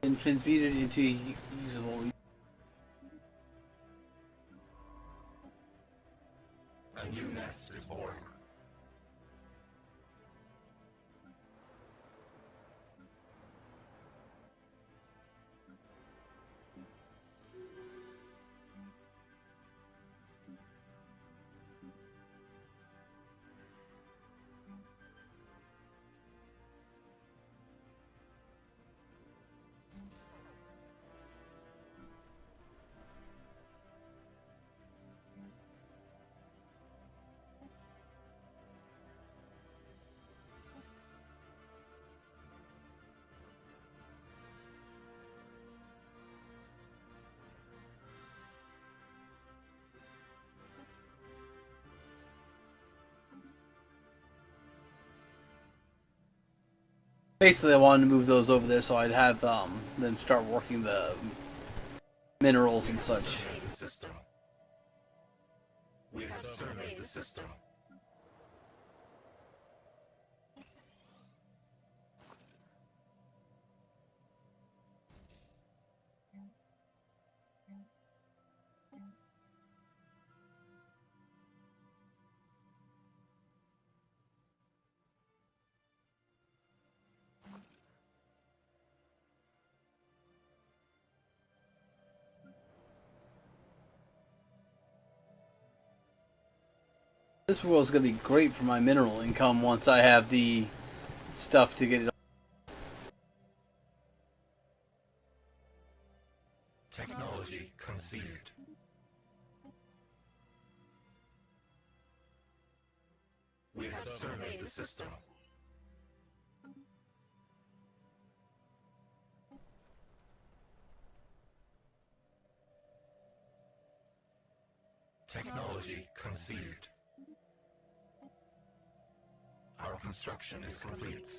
S1: been transmuted into usable.
S2: A new nest is born.
S1: Basically, I wanted to move those over there so I'd have them start working the minerals and such.
S2: We have surveyed the system.
S1: This world's gonna be great for my mineral income once I have the stuff to get it.
S2: Technology conceived. We have surveyed the system. Technology conceived. Our construction is complete.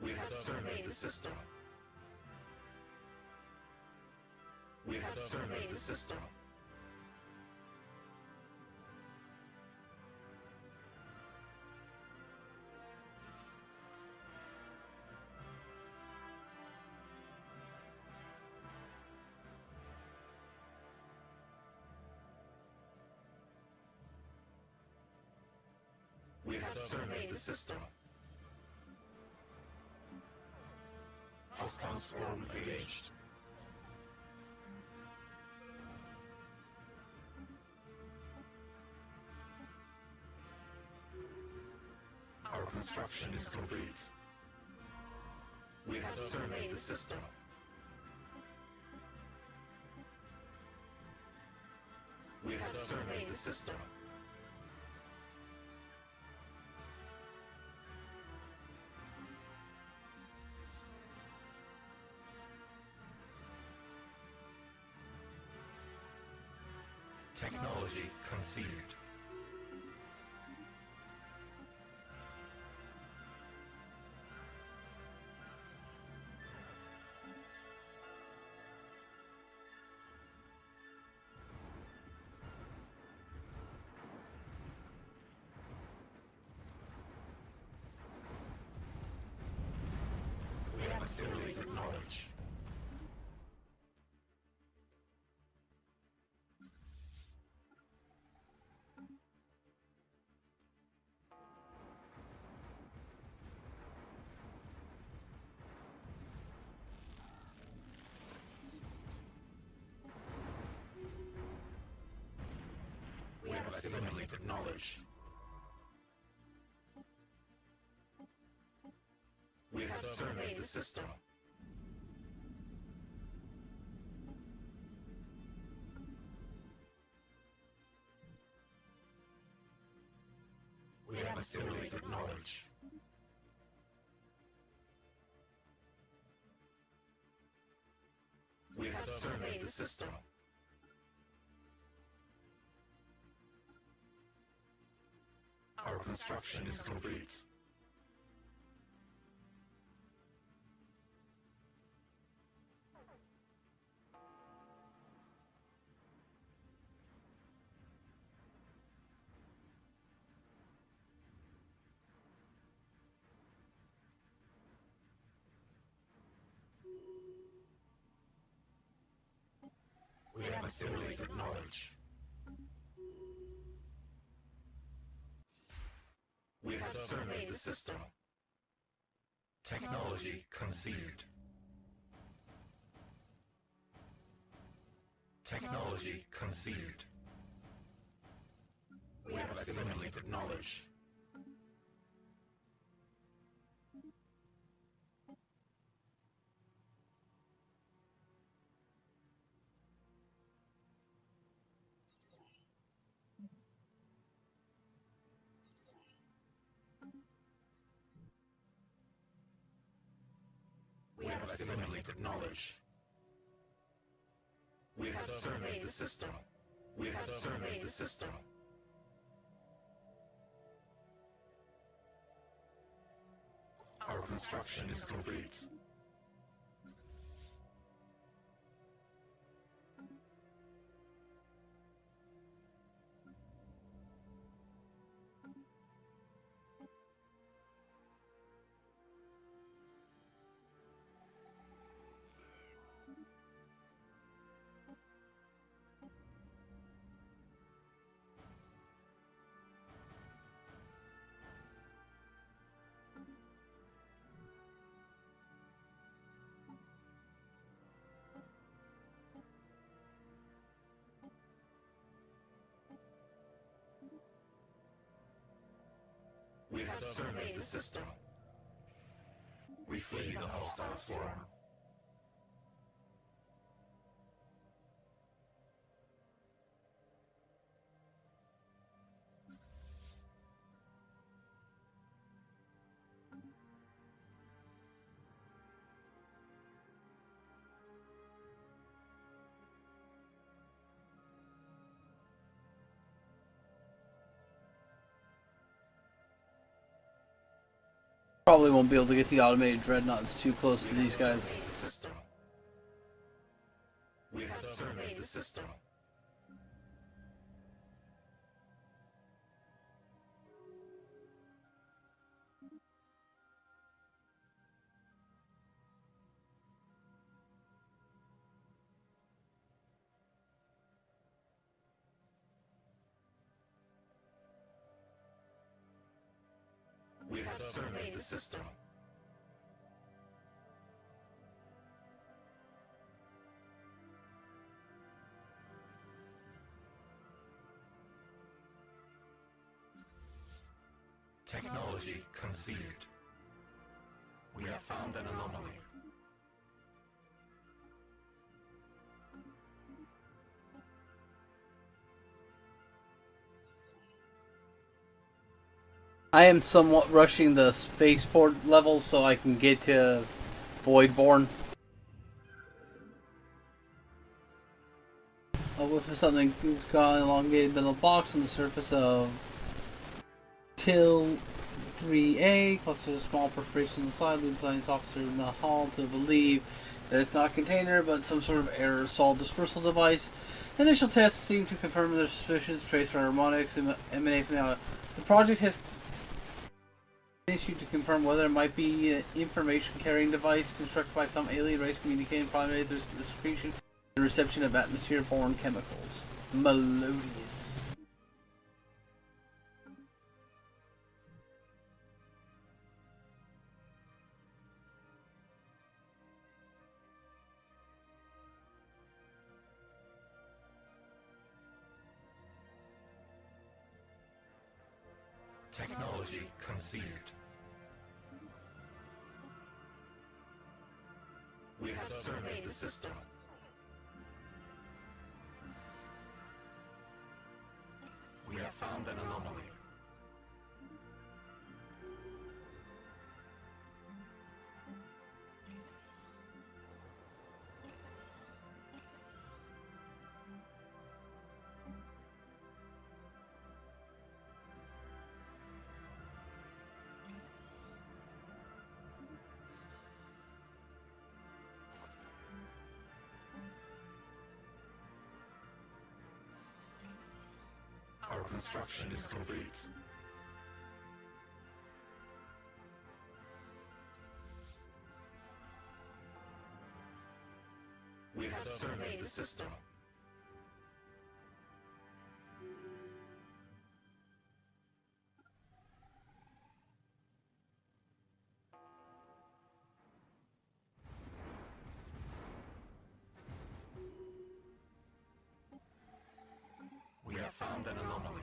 S2: We have surveyed the system. We have surveyed the system. We have surveyed the system. Hostile swarm engaged. Our construction is complete. We have surveyed the system. We have surveyed the system. Technology conceived. We have assimilated knowledge. assimilated knowledge. We have surveyed the system. We have assimilated knowledge. We have surveyed the system. Our construction is complete. We have assimilated knowledge. We have surveyed the system. Technology conceived. Technology conceived. We have assimilated knowledge. We have assimilated knowledge. We have surveyed the system. We have surveyed the system. Our construction is complete. We have surveyed the system. We flee the hostile swarm.
S1: Probably won't be able to get the automated dreadnought. It's too close to these guys.
S2: We have surveyed the system. We have surveyed the system. Technology conceived. We have found an anomaly.
S1: I am somewhat rushing the spaceport levels so I can get to Voidborn. A whiff of something has got an elongated metal box on the surface of Till 3A. Clusters of small perforations on the side leads science officer in the hall to believe that it's not a container but some sort of aerosol dispersal device. Initial tests seem to confirm their suspicions. Trace harmonics emanate from the project has issued to confirm whether it might be an information-carrying device constructed by some alien race communicating primarily through the secretion and reception of atmosphere-borne chemicals. Melodious.
S2: Technology conceived. We have surveyed the system. We have found an anomaly. Our construction is complete. We have surveyed the system. We have found an anomaly.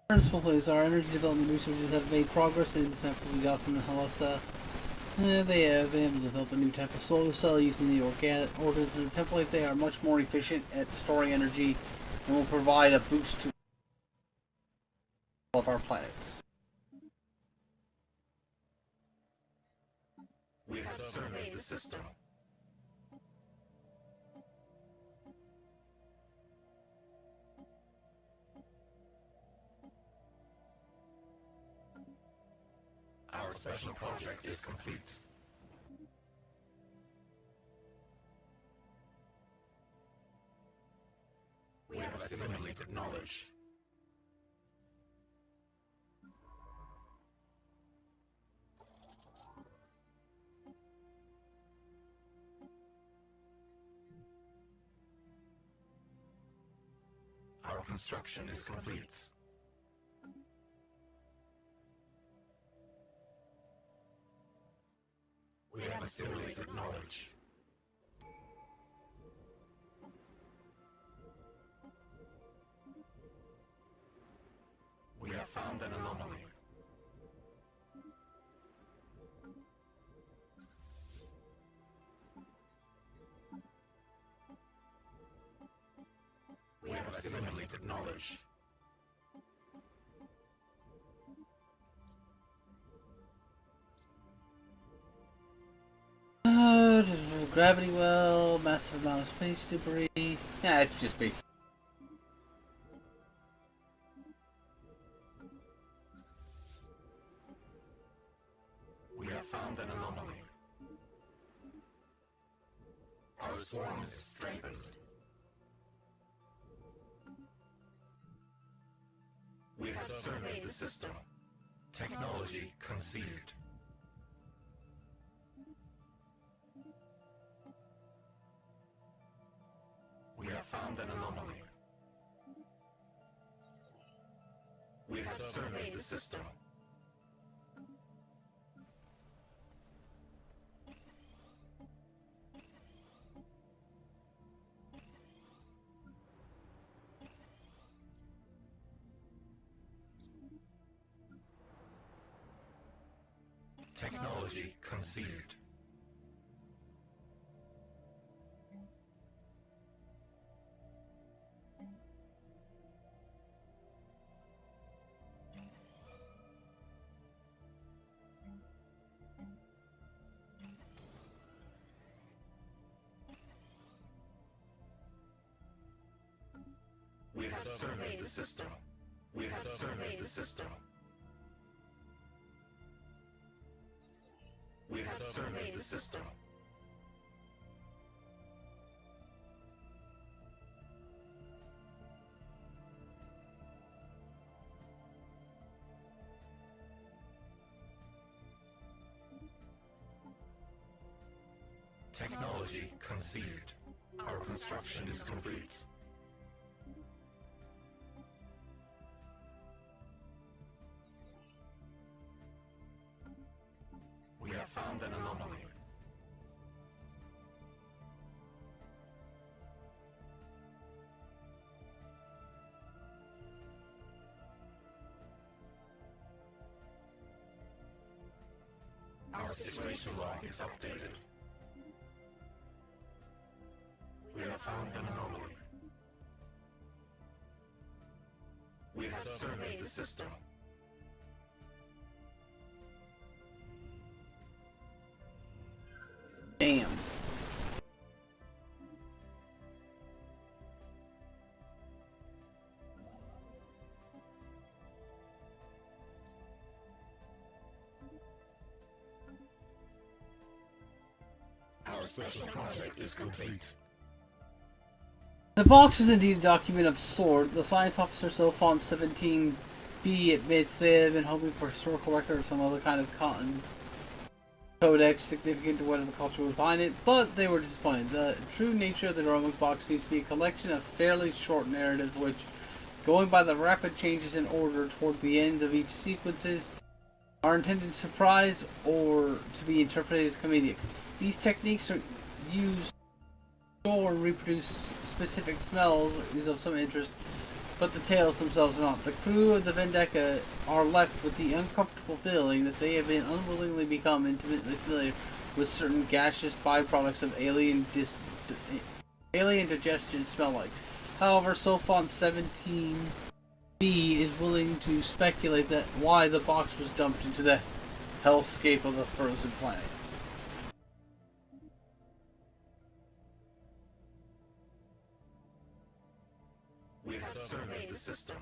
S1: Principal is our energy development researchers have made progress in the sample we got from the Halassa. They have been able to develop a new type of solar cell using the organisms template. They are much more efficient at storing energy and will provide a boost to all of our planets.
S2: We have surveyed the system. Our special project is complete. We have assimilated knowledge. Our construction is complete. We have assimilated knowledge. We have found an anomaly. We have assimilated knowledge.
S1: Gravity well, massive amount of space debris. Yeah, it's just basic.
S2: We have found an anomaly. Our swarm is strengthened. We have surveyed the system. Technology conceived. We have found an anomaly. We have surveyed the system. Technology conceived. We have surveyed the system. We have surveyed the system. We have surveyed the system. Technology conceived. Our construction is complete. We have found an anomaly. Our situation log is updated. We have found an anomaly. We have surveyed the system.
S1: Damn.
S2: Our special project is complete.
S1: The box is indeed a document of sort. The science officer Sofon 17B admits they have been hoping for historical record or some other kind of cotton codex significant to whatever culture was behind it, but they were disappointed. The true nature of the Roman box seems to be a collection of fairly short narratives which, going by the rapid changes in order toward the end of each sequences, are intended to surprise or to be interpreted as comedic. These techniques are used to store and reproduce specific smells is of some interest, but the tales themselves are not. The crew of the Vendetta are left with the uncomfortable feeling that they have been unwillingly become intimately familiar with certain gaseous byproducts of alien digestion smell like. However, Sofon 17B is willing to speculate that why the box was dumped into the hellscape of the frozen planet.
S2: We have surveyed the system.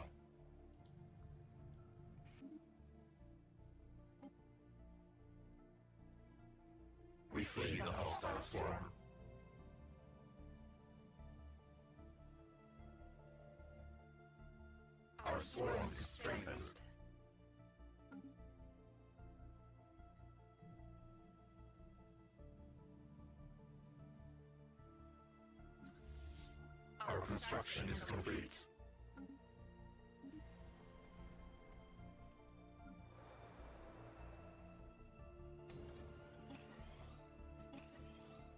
S2: We flee the hostile swarm. Our swarm is strengthened. Our construction is complete.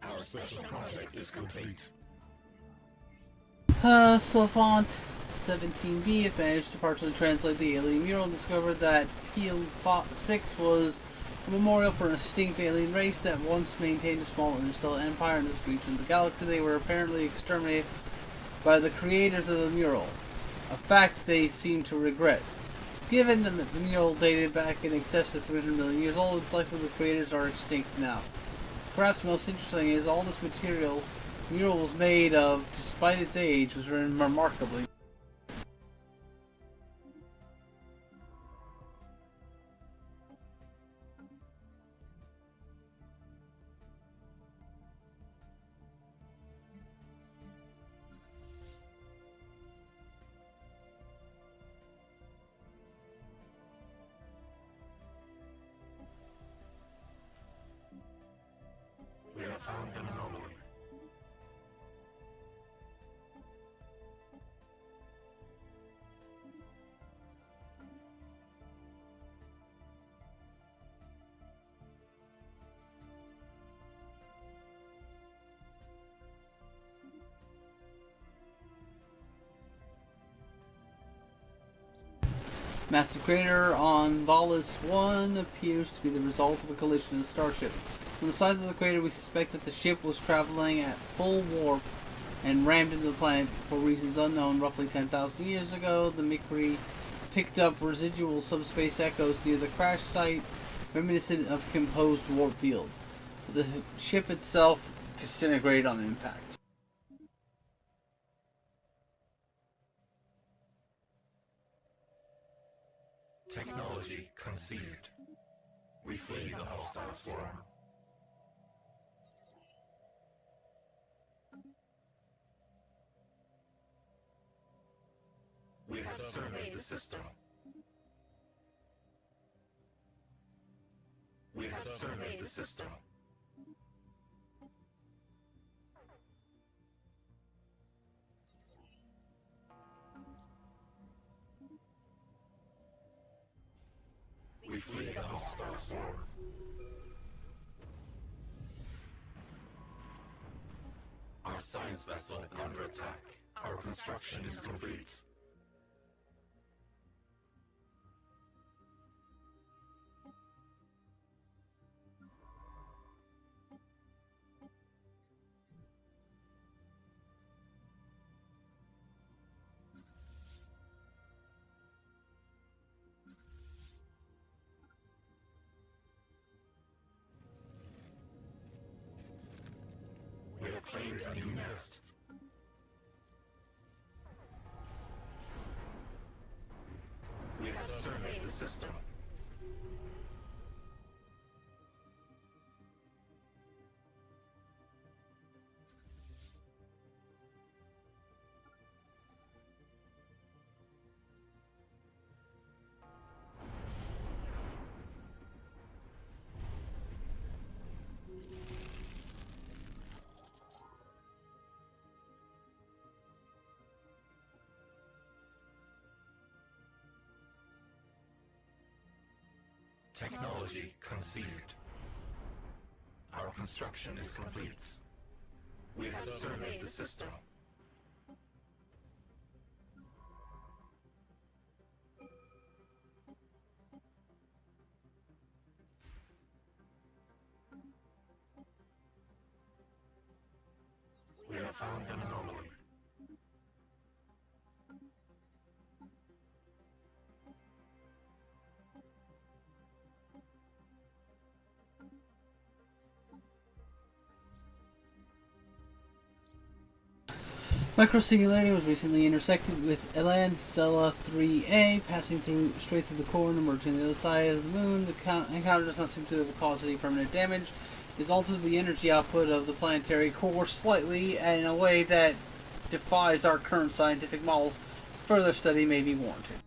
S2: Our special project is complete.
S1: Savant 17B have managed to partially translate the alien mural and discovered that Teal 6 was a memorial for an extinct alien race that once maintained a small interstellar empire in this region of the galaxy. They were apparently exterminated by the creators of the mural, a fact they seem to regret. Given that the mural dated back in excess of 300 million years old, it's likely the creators are extinct now. Perhaps most interesting is all this material the mural was made of, despite its age, was written remarkably.
S2: We have found an anomaly.
S1: Massive crater on Valus 1 appears to be the result of a collision of the starship. From the size of the crater, we suspect that the ship was traveling at full warp and rammed into the planet for reasons unknown. Roughly 10,000 years ago, the Mikri picked up residual subspace echoes near the crash site, reminiscent of composed warp field. The ship itself disintegrated on impact.
S2: Technology conceived. We flee the hostile swarm. We have surveyed the system. We have surveyed the system. hostile swarm. Our science vessel is under attack. Our construction is complete. We have claimed a new nest. We have surveyed the system. Technology conceived. Our construction is complete. We have surveyed the system. We have found an anomaly.
S1: Microsingularity was recently intersected with Elan Stella 3A, passing straight through the core and emerging on the other side of the moon. The encounter does not seem to have caused any permanent damage. It's altered the energy output of the planetary core slightly and in a way that defies our current scientific models. Further study may be warranted.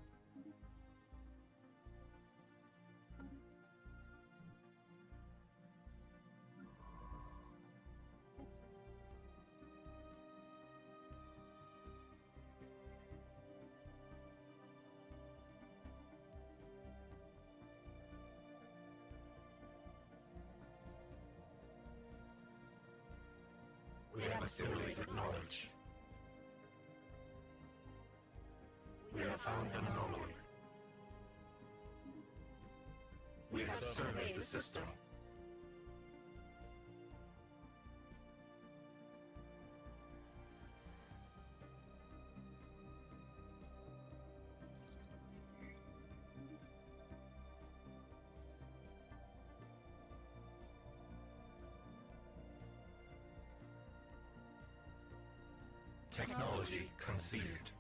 S2: We have assimilated knowledge. We have found an anomaly. We have surveyed the system. Technology conceived.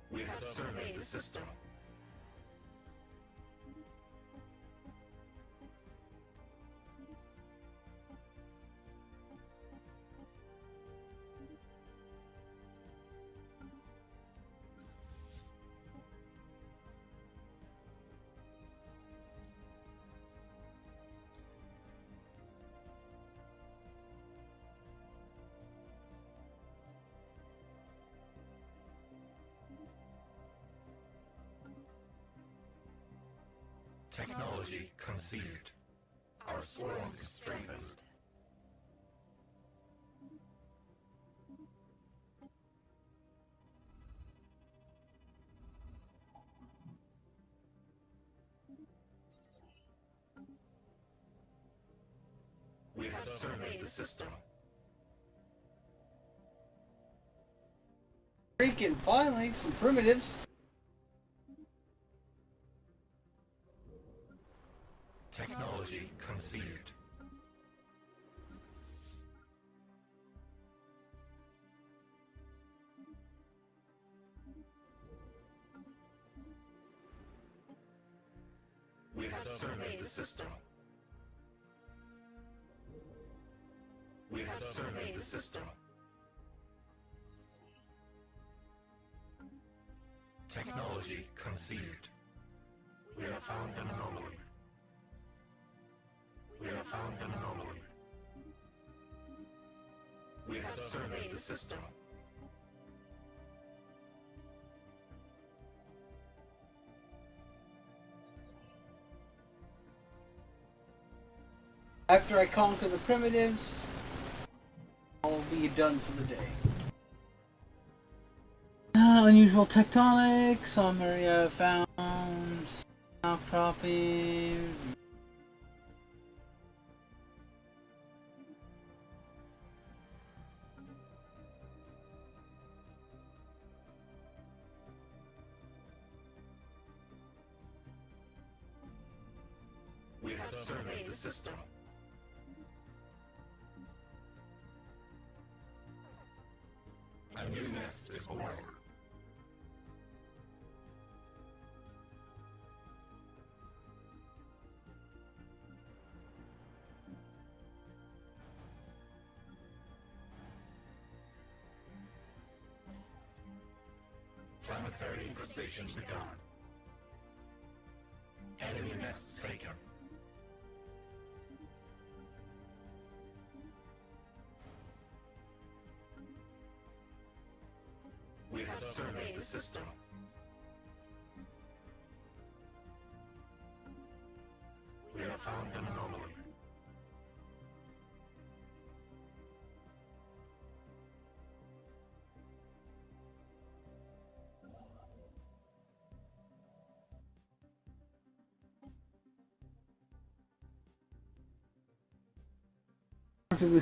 S2: We have surveyed the system. Technology conceived. Our swarm is strengthened. We have surveyed the system.
S1: Freaking finally, some primitives.
S2: Technology conceived. We have surveyed the system. We have surveyed the system. Technology conceived. We have found an anomaly. We have found an anomaly. We have surveyed the system.
S1: After I conquer the primitives, I'll be done for the day. Unusual tectonics, some area found, outcropping.
S2: We have surveyed the system. A new nest is born. Planetary infestation begun. Enemy nest taken. We have surveyed the system. We have found an anomaly.
S1: Perfectly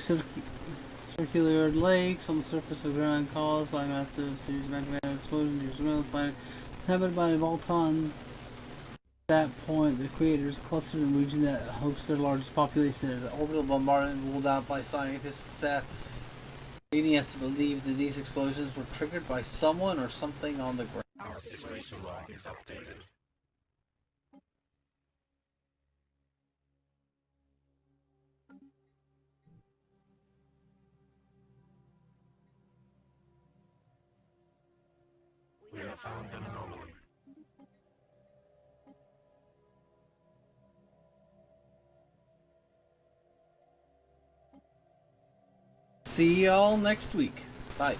S1: circular lakes on the surface of the ground caused by massive series of magnetic explosions. The planet inhabited by a volcan. At that point, the creators clustered in a region that hosts their largest population. There's an orbital bombardment ruled out by scientists and staff, leading us to believe that these explosions were triggered by someone or something on the ground.
S2: Our situation log is updated. We have found an anomaly.
S1: See y'all next week. Bye.